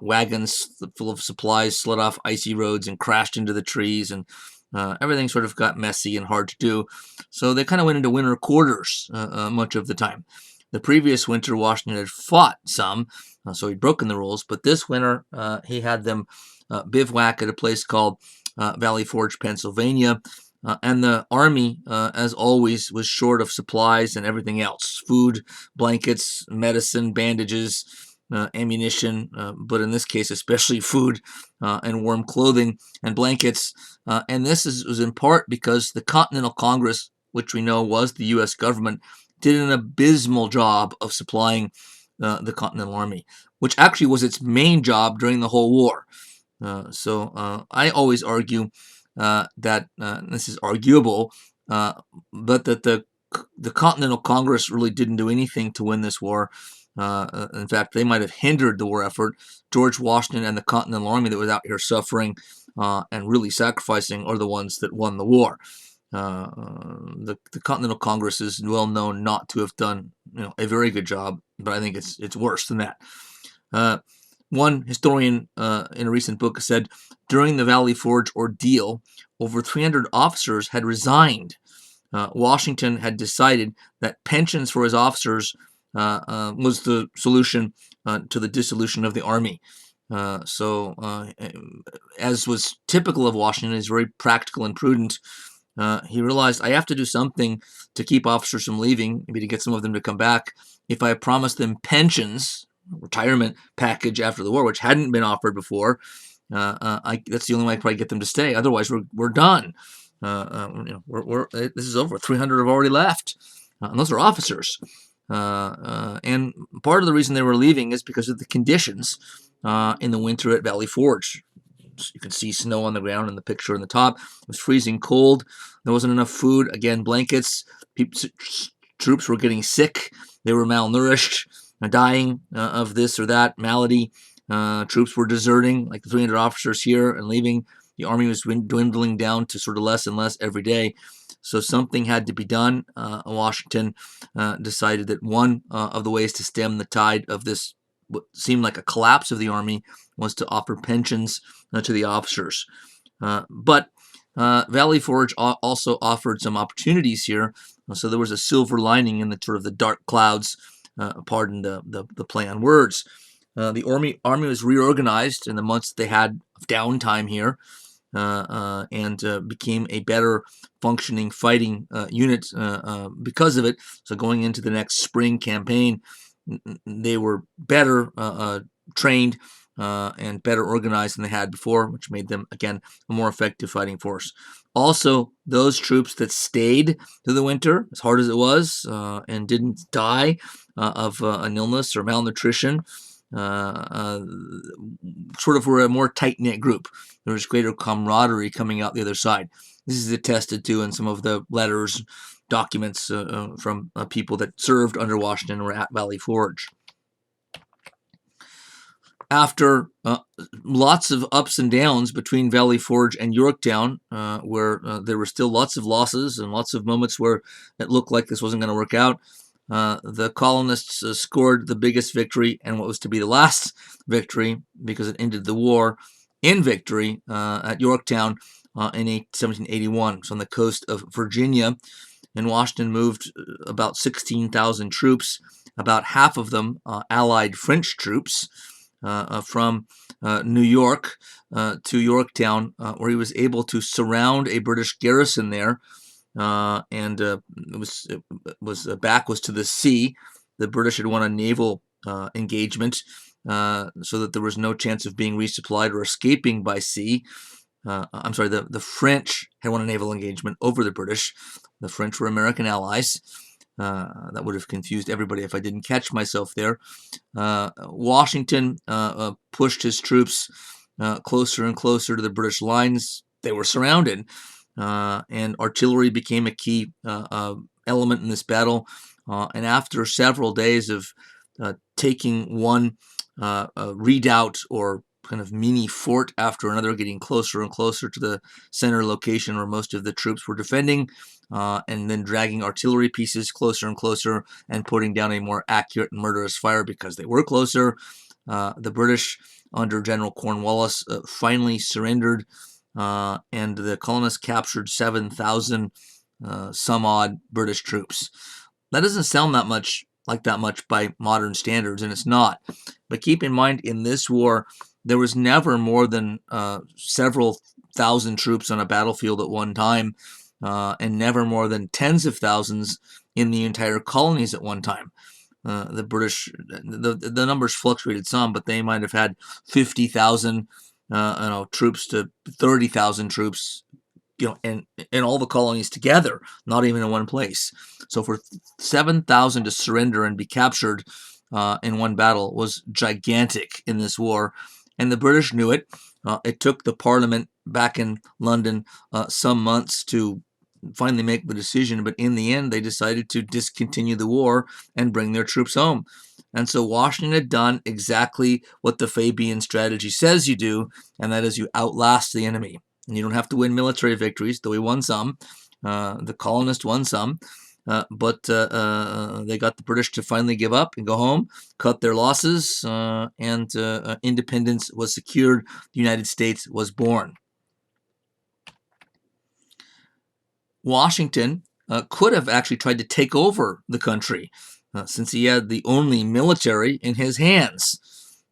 Wagons full of supplies slid off icy roads and crashed into the trees, and everything sort of got messy and hard to do. So they kind of went into winter quarters much of the time. The previous winter, Washington had fought some, so he'd broken the rules, but this winter he had them bivouac at a place called Valley Forge, Pennsylvania, and the army, as always, was short of supplies and everything else: food, blankets, medicine, bandages, ammunition, but in this case especially food and warm clothing and blankets. And this was in part because the Continental Congress, which we know was the U.S. government, did an abysmal job of supplying the Continental Army, which actually was its main job during the whole war. So I always argue that this is arguable, but that the Continental Congress really didn't do anything to win this war. In fact, they might have hindered the war effort. George Washington and the Continental Army that was out here suffering and really sacrificing are the ones that won the war. The Continental Congress is well known not to have done a very good job, but I think it's worse than that. One historian in a recent book said, during the Valley Forge ordeal, over 300 officers had resigned Washington had decided that pensions for his officers was the solution to the dissolution of the army. As was typical of Washington, he's very practical and prudent. He realized, I have to do something to keep officers from leaving, maybe to get some of them to come back. If I promise them pensions, retirement package after the war, which hadn't been offered before, that's the only way I can probably get them to stay. Otherwise, we're done. This is over. 300 have already left, and those are officers. And part of the reason they were leaving is because of the conditions in the winter at Valley Forge. You can see snow on the ground in the picture on the top. It was freezing cold. There wasn't enough food. Again, blankets. Troops were getting sick. They were malnourished, dying of this or that malady. Troops were deserting, like the 300 officers here, and leaving. The army was dwindling down to sort of less and less every day. So something had to be done. Washington decided that one of the ways to stem the tide of this, what seemed like a collapse of the army, was to offer pensions to the officers. But Valley Forge also offered some opportunities here. So there was a silver lining in the sort of the dark clouds, pardon the play on words. The army was reorganized in the months they had of downtime here, and became a better functioning fighting unit because of it. So going into the next spring campaign, they were better trained and better organized than they had before, which made them, again, a more effective fighting force. Also, those troops that stayed through the winter, as hard as it was, and didn't die of an illness or malnutrition, sort of were a more tight-knit group. There was greater camaraderie coming out the other side. This is attested to in some of the letters, documents from people that served under Washington or at Valley Forge. After lots of ups and downs between Valley Forge and Yorktown, where there were still lots of losses and lots of moments where it looked like this wasn't going to work out, the colonists scored the biggest victory and what was to be the last victory, because it ended the war in victory at Yorktown in 1781. So on the coast of Virginia, and Washington moved about 16,000 troops, about half of them Allied French troops, from New York to Yorktown, where he was able to surround a British garrison there, and it was back was to the sea. The British had won a naval engagement, so that there was no chance of being resupplied or escaping by sea. I'm sorry, the French had won a naval engagement over the British. The French were American allies. That would have confused everybody if I didn't catch myself there. Washington pushed his troops closer and closer to the British lines. They were surrounded, and artillery became a key element in this battle. And after several days of taking one redoubt or kind of mini fort after another, getting closer and closer to the center location where most of the troops were defending, and then dragging artillery pieces closer and closer and putting down a more accurate and murderous fire because they were closer. The British, under General Cornwallis, finally surrendered, and the colonists captured 7,000 some odd British troops. That doesn't sound that much by modern standards, and it's not. But keep in mind, in this war, there was never more than several thousand troops on a battlefield at one time, and never more than tens of thousands in the entire colonies at one time. The British, the numbers fluctuated some, but they might have had 50,000 troops to 30,000 troops, in all the colonies together, not even in one place. So for 7,000 to surrender and be captured in one battle was gigantic in this war, and the British knew it. It took the Parliament back in London some months to finally make the decision, but in the end, they decided to discontinue the war and bring their troops home. And so Washington had done exactly what the Fabian strategy says you do, and that is you outlast the enemy. And you don't have to win military victories, though he won some. The colonists won some. But they got the British to finally give up and go home, cut their losses, and independence was secured. The United States was born. Washington could have actually tried to take over the country, since he had the only military in his hands.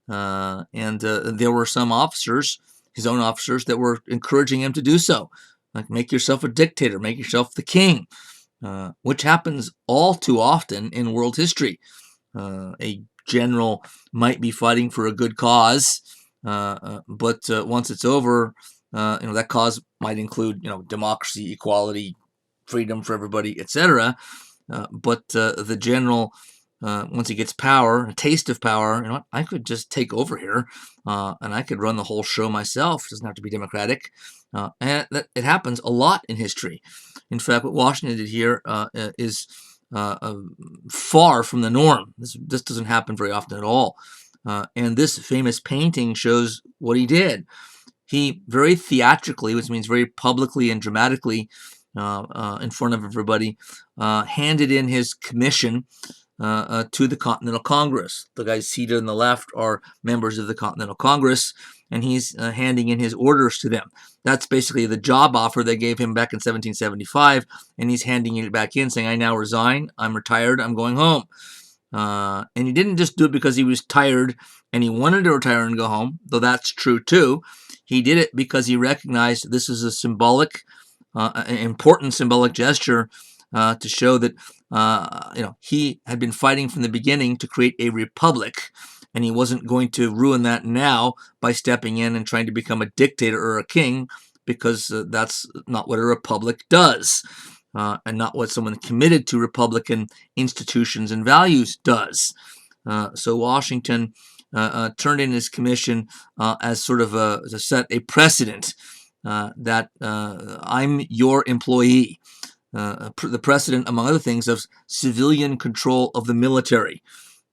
And there were some officers, his own officers, that were encouraging him to do so. Like, make yourself a dictator, make yourself the king, which happens all too often in world history. A general might be fighting for a good cause, but once it's over, that cause might include, democracy, equality, freedom for everybody, etc. But the general, once he gets power, a taste of power, I could just take over here, and I could run the whole show myself. It doesn't have to be democratic. And it happens a lot in history. In fact, what Washington did here is far from the norm. This doesn't happen very often at all. And this famous painting shows what he did. He very theatrically, which means very publicly and dramatically, in front of everybody, handed in his commission to the Continental Congress. The guys seated on the left are members of the Continental Congress, and he's handing in his orders to them. That's basically the job offer they gave him back in 1775, and he's handing it back in, saying, I now resign, I'm retired, I'm going home. And he didn't just do it because he was tired and he wanted to retire and go home, though that's true too. He did it because he recognized this is a symbolic, an important symbolic gesture to show that he had been fighting from the beginning to create a republic, and he wasn't going to ruin that now by stepping in and trying to become a dictator or a king, because that's not what a republic does, and not what someone committed to republican institutions and values does. So Washington turned in his commission as sort of to set a precedent that I'm your employee. The precedent, among other things, of civilian control of the military.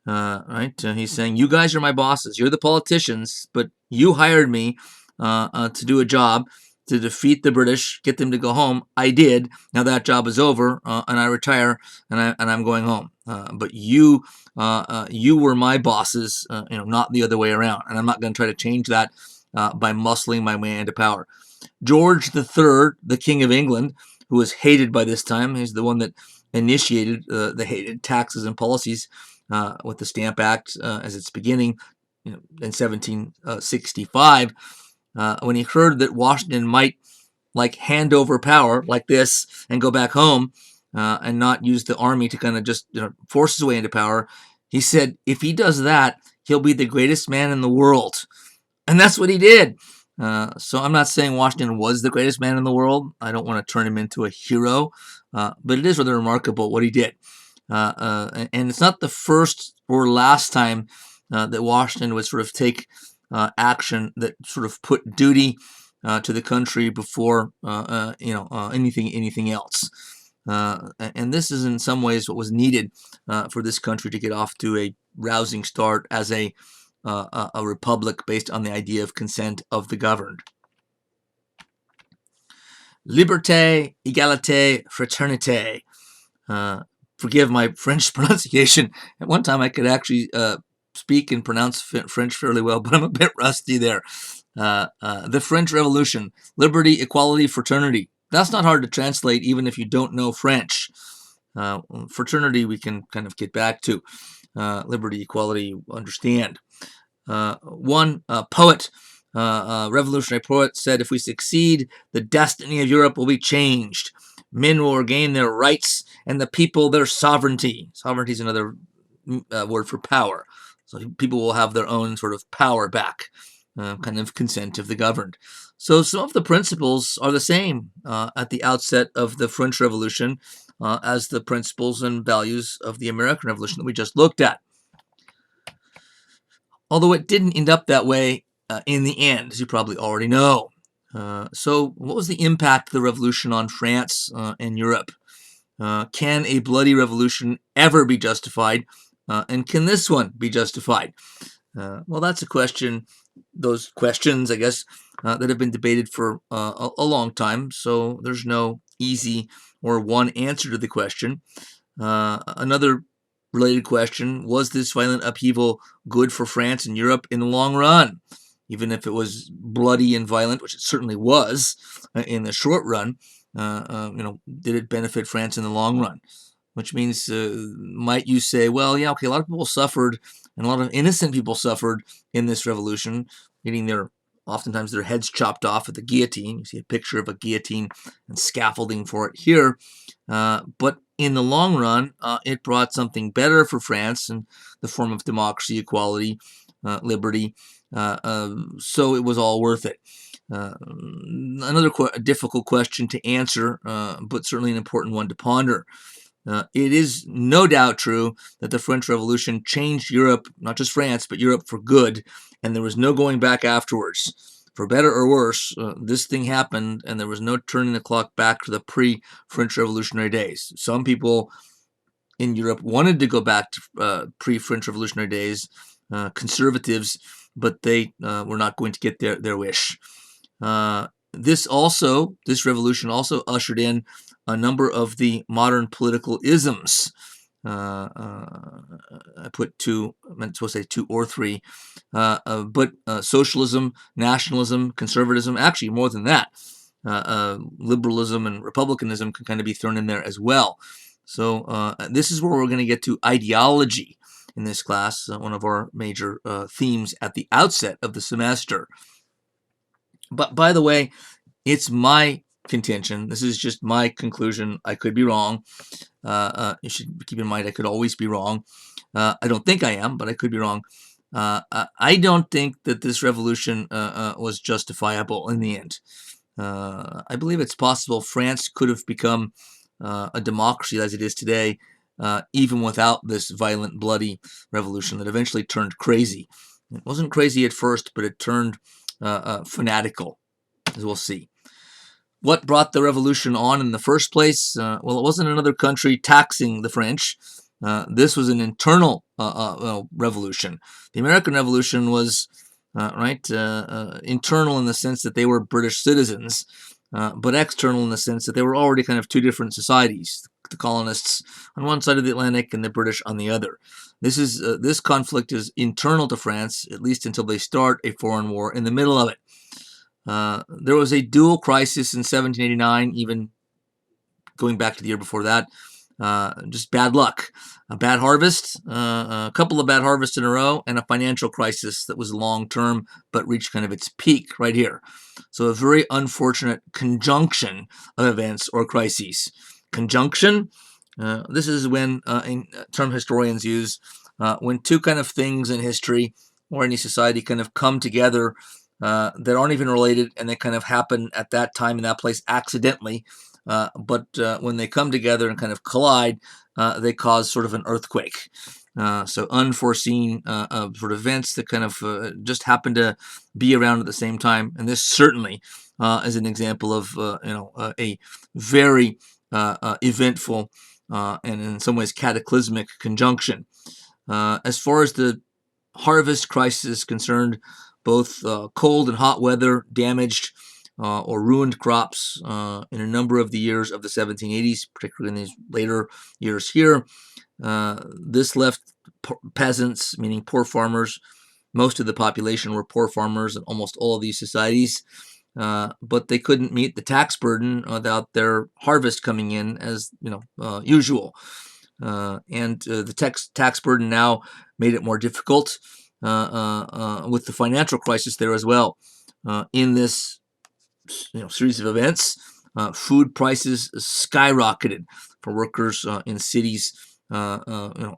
Right? He's saying, you guys are my bosses. You're the politicians, but you hired me to do a job to defeat the British, get them to go home. I did. Now that job is over, and I retire, and I'm going home. But you were my bosses, not the other way around. And I'm not going to try to change that by muscling my way into power. George III, the King of England, who was hated by this time, he's the one that initiated the hated taxes and policies with the Stamp Act as its beginning in 1765. When he heard that Washington might hand over power like this and go back home and not use the army to kind of just force his way into power, he said, if he does that, he'll be the greatest man in the world. And that's what he did. So I'm not saying Washington was the greatest man in the world. I don't want to turn him into a hero, but it is rather remarkable what he did. And it's not the first or last time that Washington would sort of take action that sort of put duty to the country before anything else. And this is in some ways what was needed for this country to get off to a rousing start as a republic based on the idea of consent of the governed. Liberte, egalite, fraternite. Forgive my French pronunciation. At one time I could actually speak and pronounce French fairly well, but I'm a bit rusty there. The French Revolution, liberty, equality, fraternity. That's not hard to translate even if you don't know French. Fraternity we can kind of get back to. Liberty, equality, understand. One poet, revolutionary poet, said, if we succeed, the destiny of Europe will be changed. Men will regain their rights and the people their sovereignty. Sovereignty is another word for power. So people will have their own sort of power back, kind of consent of the governed. So some of the principles are the same at the outset of the French Revolution as the principles and values of the American Revolution that we just looked at. Although it didn't end up that way in the end, as you probably already know. So what was the impact of the revolution on France and Europe? Can a bloody revolution ever be justified? And can this one be justified? Well, that's a question, those questions, I guess, that have been debated for a long time. So there's no easy or one answer to the question. Another related question, was this violent upheaval good for France and Europe in the long run? Even if it was bloody and violent, which it certainly was in the short run, did it benefit France in the long run? Which means, might you say, well, yeah, okay, a lot of people suffered, and a lot of innocent people suffered in this revolution, getting oftentimes their heads chopped off at the guillotine. You see a picture of a guillotine and scaffolding for it here. But in the long run, it brought something better for France in the form of democracy, equality, liberty. So it was all worth it. Another difficult question to answer, but certainly an important one to ponder. It is no doubt true that the French Revolution changed Europe, not just France, but Europe for good, and there was no going back afterwards. For better or worse, this thing happened, and there was no turning the clock back to the pre-French Revolutionary days. Some people in Europe wanted to go back to pre-French Revolutionary days, conservatives, but they were not going to get their wish. This revolution also ushered in a number of the modern political isms. I put two, I meant to say two or three, but socialism, nationalism, conservatism, actually more than that. Liberalism and republicanism can kind of be thrown in there as well. So this is where we're going to get to ideology in this class, one of our major themes at the outset of the semester. But by the way, it's my contention. This is just my conclusion. I could be wrong. You should keep in mind I could always be wrong. I don't think I am, but I could be wrong. I don't think that this revolution was justifiable in the end. I believe it's possible France could have become a democracy as it is today, even without this violent, bloody revolution that eventually turned crazy. It wasn't crazy at first, but it turned fanatical, as we'll see. What brought the revolution on in the first place? Well, it wasn't another country taxing the French. This was an internal revolution. The American Revolution was internal in the sense that they were British citizens, but external in the sense that they were already kind of two different societies. The colonists on one side of the Atlantic and the British on the other. This conflict is internal to France, at least until they start a foreign war in the middle of it. There was a dual crisis in 1789, even going back to the year before that. Just bad luck. A bad harvest, a couple of bad harvests in a row, and a financial crisis that was long-term but reached kind of its peak right here. So a very unfortunate conjunction of events or crises. Conjunction, this is when, in term historians use, when two kind of things in history or any society kind of come together that aren't even related, and they kind of happen at that time in that place accidentally. But when they come together and kind of collide, they cause sort of an earthquake. So unforeseen sort of events that kind of just happen to be around at the same time. And this certainly is an example of a very eventful and in some ways cataclysmic conjunction. As far as the harvest crisis is concerned, both cold and hot weather damaged or ruined crops in a number of the years of the 1780s, particularly in these later years here. This left peasants, meaning poor farmers. Most of the population were poor farmers in almost all of these societies, but they couldn't meet the tax burden without their harvest coming in as usual. And the tax burden now made it more difficult with the financial crisis there as well. In this series of events, food prices skyrocketed for workers in cities,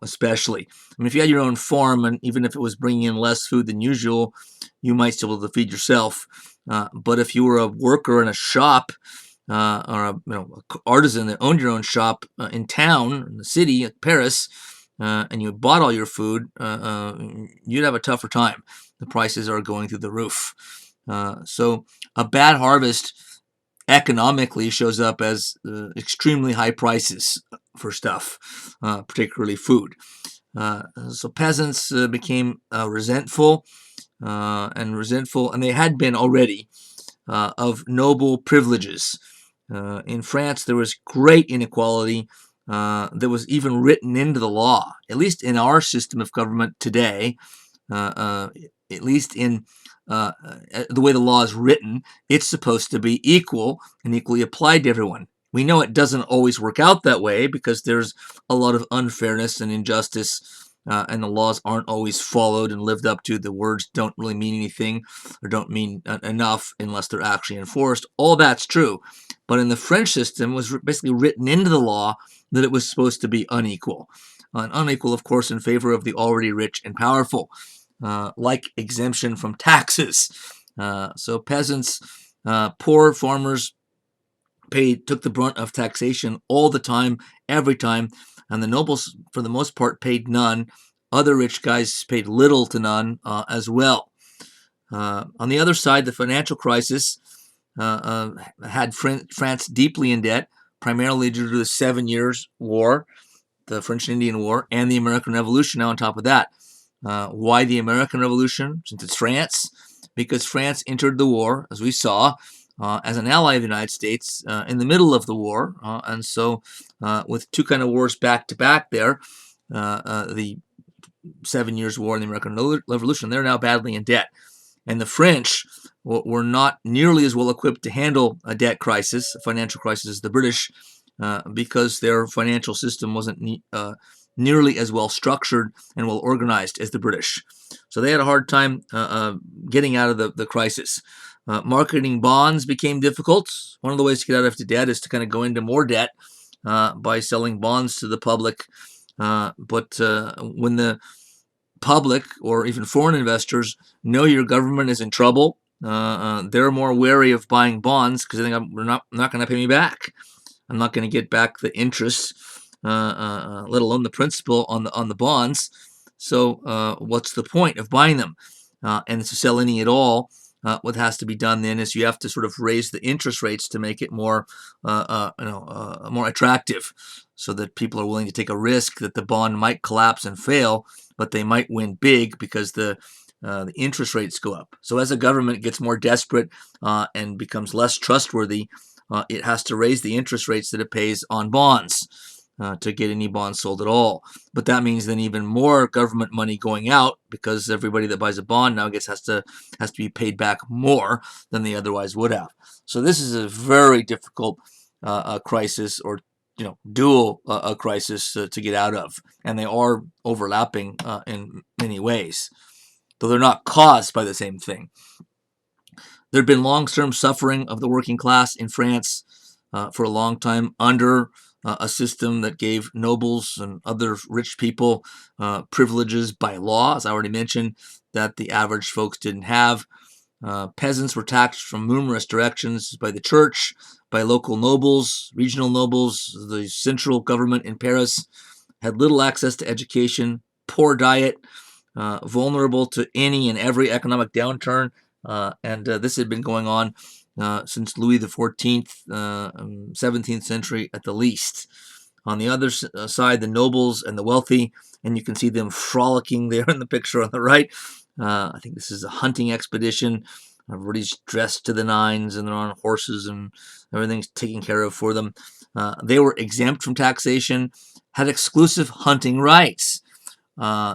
especially. I mean, if you had your own farm, and even if it was bringing in less food than usual, you might still be able to feed yourself. But if you were a worker in a shop or a artisan that owned your own shop in town, in the city, like Paris, and you bought all your food, you'd have a tougher time. The prices are going through the roof. So a bad harvest economically shows up as extremely high prices for stuff, particularly food. So peasants became resentful, and they had been already of noble privileges. In France, there was great inequality that was even written into the law, at least in our system of government today, at least in the way the law is written, it's supposed to be equal and equally applied to everyone. We know it doesn't always work out that way because there's a lot of unfairness and injustice, and the laws aren't always followed and lived up to. The words don't really mean anything or don't mean enough unless they're actually enforced. All that's true. But in the French system, it was basically written into the law that it was supposed to be unequal. And unequal, of course, in favor of the already rich and powerful, like exemption from taxes. So peasants, poor farmers took the brunt of taxation all the time, every time, and the nobles, for the most part, paid none. Other rich guys paid little to none as well. On the other side, the financial crisis had France deeply in debt, primarily due to the 7 Years' War, the French and Indian War, and the American Revolution now on top of that. Why the American Revolution? Since it's France. Because France entered the war, as we saw, as an ally of the United States in the middle of the war. And so with two kind of wars back to back there, the 7 Years' War and the American Revolution, they're now badly in debt. And the French were not nearly as well equipped to handle a debt crisis, a financial crisis, as the British, because their financial system wasn't nearly as well structured and well organized as the British. So they had a hard time getting out of the crisis. Marketing bonds became difficult. One of the ways to get out of debt is to kind of go into more debt by selling bonds to the public. But when the public or even foreign investors know your government is in trouble, they're more wary of buying bonds because they think they're not going to pay me back. I'm not going to get back the interest, let alone the principal on the bonds. So what's the point of buying them? And to sell any at all, what has to be done then is you have to sort of raise the interest rates to make it more more attractive, so that people are willing to take a risk that the bond might collapse and fail, but they might win big because the interest rates go up. So as a government gets more desperate and becomes less trustworthy, it has to raise the interest rates that it pays on bonds to get any bonds sold at all. But that means then even more government money going out, because everybody that buys a bond now has to be paid back more than they otherwise would have. So this is a very difficult crisis, or dual crisis to get out of, and they are overlapping in many ways, though they're not caused by the same thing. There had been long-term suffering of the working class in France for a long time under a system that gave nobles and other rich people privileges by law, as I already mentioned, that the average folks didn't have. Peasants were taxed from numerous directions by the church, by local nobles, regional nobles. The central government in Paris had little access to education, poor diet, vulnerable to any and every economic downturn, and this had been going on since Louis XIV, 17th century at the least. On the other side, the nobles and the wealthy, and you can see them frolicking there in the picture on the right. I think this is a hunting expedition. Everybody's dressed to the nines and they're on horses and everything's taken care of for them. They were exempt from taxation, had exclusive hunting rights.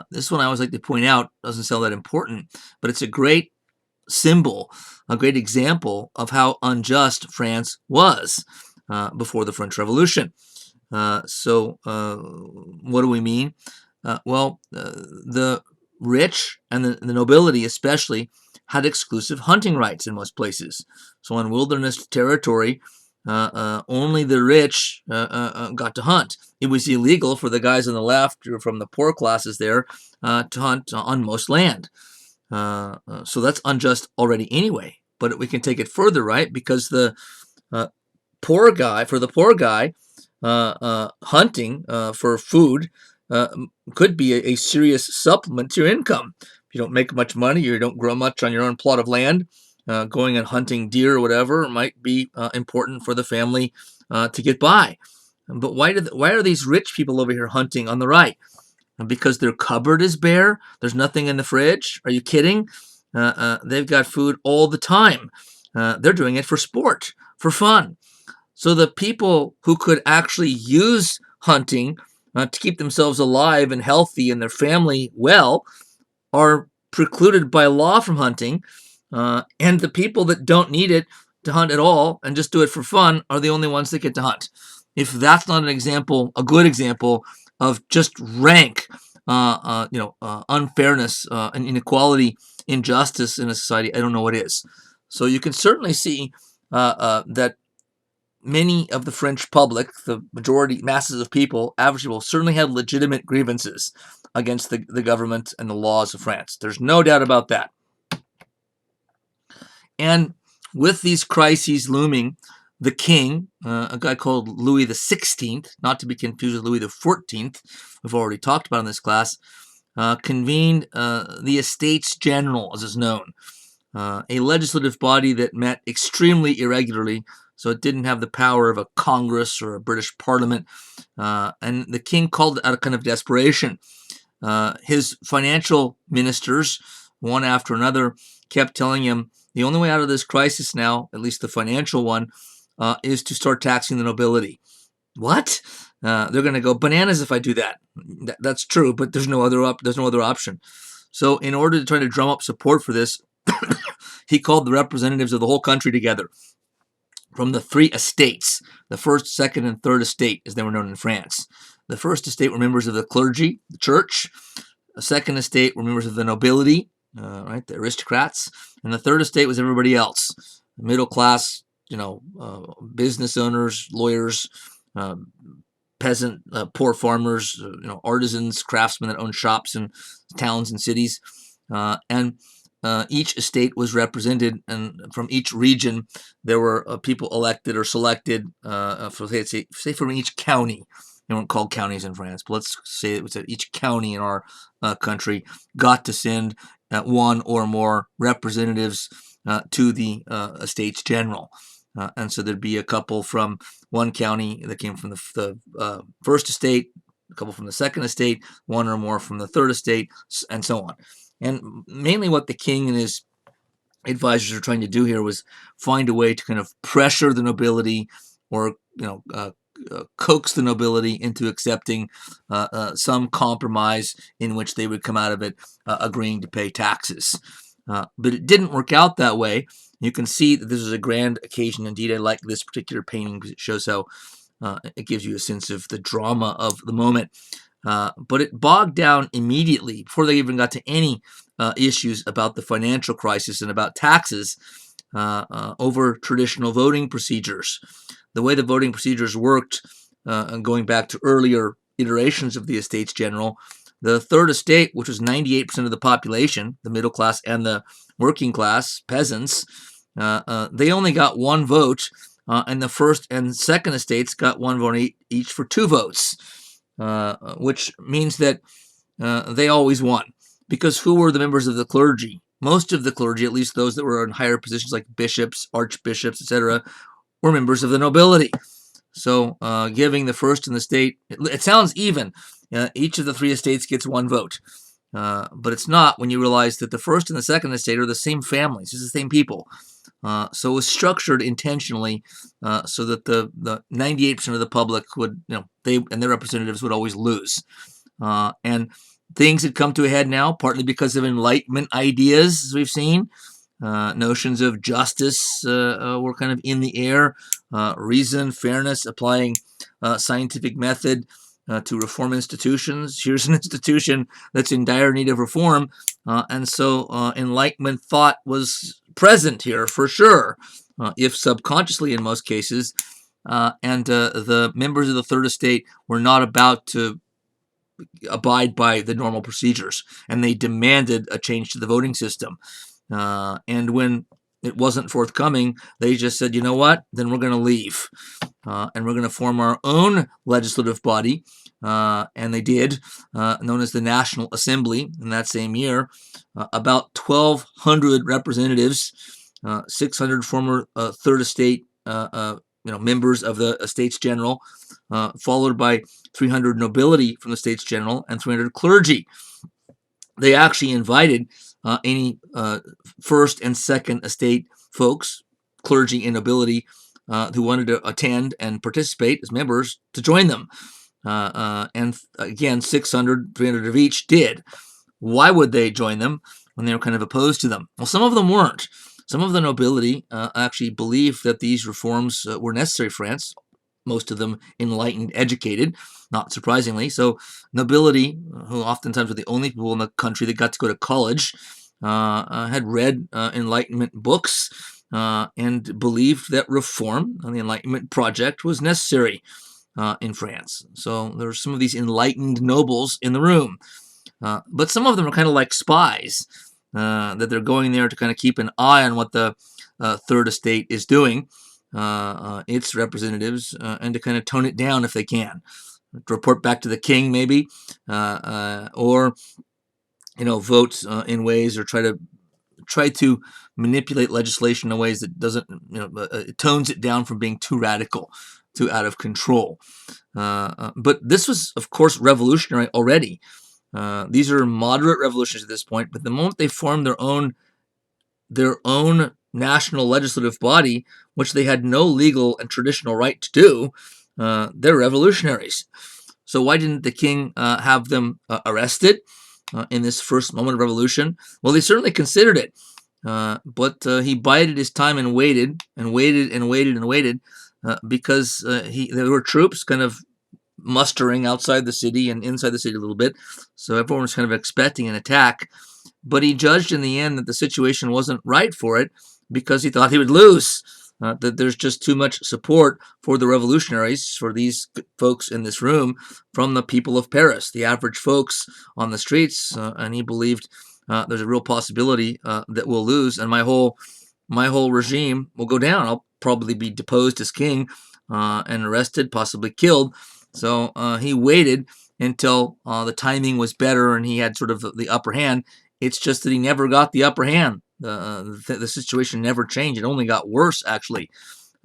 This one I always like to point out, doesn't sound that important, but it's a great symbol, a great example of how unjust France was before the French Revolution. So what do we mean? The rich and the nobility especially had exclusive hunting rights in most places. So on wilderness territory, only the rich got to hunt. It was illegal for the guys on the left, or from the poor classes there, to hunt on most land. So that's unjust already anyway. But we can take it further, right? Because the poor guy, hunting for food could be a serious supplement to your income. If you don't make much money, or you don't grow much on your own plot of land, going and hunting deer or whatever might be important for the family to get by. But why are these rich people over here hunting on the right? Because their cupboard is bare? There's nothing in the fridge? Are you kidding? They've got food all the time. They're doing it for sport, for fun. So the people who could actually use hunting to keep themselves alive and healthy and their family well are precluded by law from hunting, and the people that don't need it to hunt at all and just do it for fun are the only ones that get to hunt. If that's not an example, a good example of just rank, unfairness and inequality, injustice in a society, I don't know what is. So you can certainly see that many of the French public, the majority, masses of people, average people, certainly had legitimate grievances against the government and the laws of France. There's no doubt about that. And with these crises looming, the king, a guy called Louis XVI, not to be confused with Louis XIV, we've already talked about in this class, convened the Estates General, as is known, a legislative body that met extremely irregularly, so it didn't have the power of a Congress or a British Parliament, and the king called it out of kind of desperation. His financial ministers, one after another, kept telling him the only way out of this crisis now, at least the financial one, is to start taxing the nobility. What? They're going to go bananas if I do that. That's true, but there's no other option. So, in order to try to drum up support for this, he called the representatives of the whole country together from the three estates, the first, second, and third estate, as they were known in France. The first estate were members of the clergy, the church. The second estate were members of the nobility, right, the aristocrats. And the third estate was everybody else, middle class, business owners, lawyers, peasant, poor farmers, artisans, craftsmen that own shops in towns and cities. And each estate was represented, and from each region there were people elected or selected for say from each county. They weren't called counties in France, but let's say it was that each county in our country got to send one or more representatives to the Estates General. And so there'd be a couple from one county that came from the first estate, a couple from the second estate, one or more from the third estate, and so on. And mainly what the king and his advisors are trying to do here was find a way to kind of pressure the nobility, or coax the nobility into accepting some compromise in which they would come out of it agreeing to pay taxes. But it didn't work out that way. You can see that this is a grand occasion. Indeed, I like this particular painting because it shows how it gives you a sense of the drama of the moment. But it bogged down immediately before they even got to any issues about the financial crisis and about taxes over traditional voting procedures. The way the voting procedures worked, going back to earlier iterations of the Estates General, the third estate, which was 98% of the population, the middle class and the working class, peasants, they only got one vote, and the first and second estates got one vote each for two votes, which means that they always won. Because who were the members of the clergy? Most of the clergy, at least those that were in higher positions like bishops, archbishops, etc., were members of the nobility. So giving the first in the state, it sounds even. Each of the three estates gets one vote. But it's not when you realize that the first and the second estate are the same families, it's the same people. So it was structured intentionally so that the 98% of the public would, they and their representatives would always lose. And things had come to a head now, partly because of Enlightenment ideas, as we've seen. Notions of justice were kind of in the air. Reason, fairness, applying scientific method to reform institutions. Here's an institution that's in dire need of reform. And so Enlightenment thought was present here for sure, if subconsciously in most cases. And the members of the Third Estate were not about to abide by the normal procedures, and they demanded a change to the voting system. And when it wasn't forthcoming, they just said, you know what, then we're going to leave. And we're going to form our own legislative body. And they did, known as the National Assembly in that same year. About 1,200 representatives, 600 former Third Estate members of the Estates General, followed by 300 nobility from the Estates General and 300 clergy. They actually invited any first and second estate folks, clergy and nobility, who wanted to attend and participate as members to join them. And again, 600, 300 of each did. Why would they join them? when they were kind of opposed to them. Well, some of them weren't. Some of the nobility actually believed that these reforms were necessary for France, most of them enlightened, educated, not surprisingly. So nobility, who oftentimes were the only people in the country that got to go to college, had read Enlightenment books and believed that reform on the Enlightenment project was necessary in France. So there were some of these enlightened nobles in the room. But some of them are kind of like spies, that they're going there to kind of keep an eye on what the Third Estate is doing, its representatives, and to kind of tone it down if they can. To report back to the king, maybe, or vote in ways, or try to manipulate legislation in ways that doesn't, it tones it down from being too radical, too out of control. But this was, of course, revolutionary already. These are moderate revolutions at this point, but the moment they formed their own national legislative body, which they had no legal and traditional right to do, they're revolutionaries. So why didn't the king have them arrested in this first moment of revolution? Well, he certainly considered it, but he bided his time and waited and waited and waited and waited, because there were troops kind of mustering outside the city and inside the city a little bit, so everyone was kind of expecting an attack. But he judged in the end that the situation wasn't right for it, because he thought he would lose, that there's just too much support for the revolutionaries, for these folks in this room, from the people of Paris, the average folks on the streets, and he believed there's a real possibility that we'll lose, and my whole regime will go down. I'll probably be deposed as king and arrested, possibly killed. So he waited until the timing was better and he had sort of the upper hand. It's just that he never got the upper hand. The situation never changed. It only got worse, actually.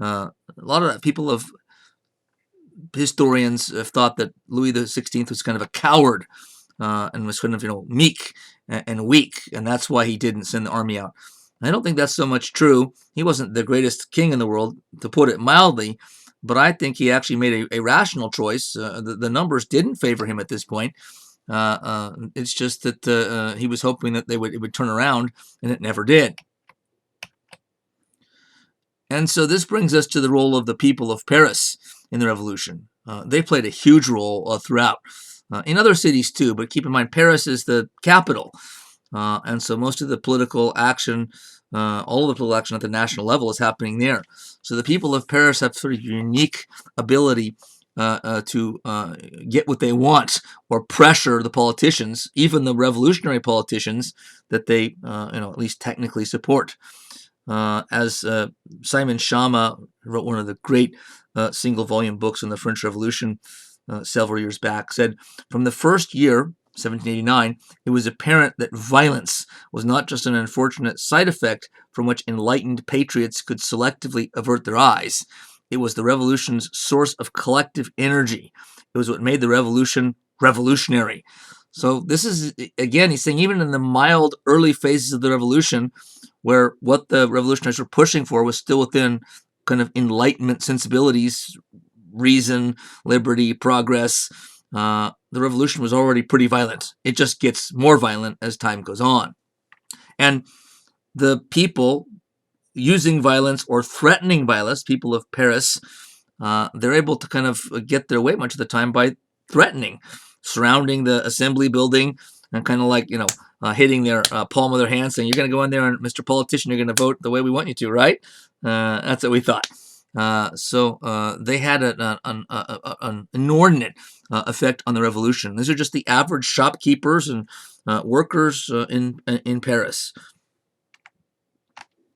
A lot of historians have thought that Louis XVI was kind of a coward and was kind of, meek and weak, and that's why he didn't send the army out. I don't think that's so much true. He wasn't the greatest king in the world, to put it mildly, but I think he actually made a rational choice. The numbers didn't favor him at this point. It's just that he was hoping that it would turn around, and it never did. And so this brings us to the role of the people of Paris in the revolution. They played a huge role throughout. In other cities too, but keep in mind Paris is the capital. And so most of the political action, all of the political action at the national level is happening there. So the people of Paris have sort of unique ability to get what they want, or pressure the politicians, even the revolutionary politicians that they, at least technically support. As Simon Schama wrote one of the great single-volume books on the French Revolution several years back, said, from the first year, 1789, it was apparent that violence was not just an unfortunate side effect from which enlightened patriots could selectively avert their eyes. It was the revolution's source of collective energy. It was what made the revolution revolutionary. So this is, again, he's saying even in the mild early phases of the revolution, where what the revolutionaries were pushing for was still within kind of Enlightenment sensibilities, reason, liberty, progress, the revolution was already pretty violent. It just gets more violent as time goes on. And the people using violence or threatening violence, people of Paris, they're able to kind of get their way much of the time by threatening, surrounding the assembly building and kind of like, hitting their palm of their hand, saying, you're going to go in there and, Mr. Politician, you're going to vote the way we want you to, right? That's what we thought. So they had an inordinate effect on the revolution. These are just the average shopkeepers and workers in Paris.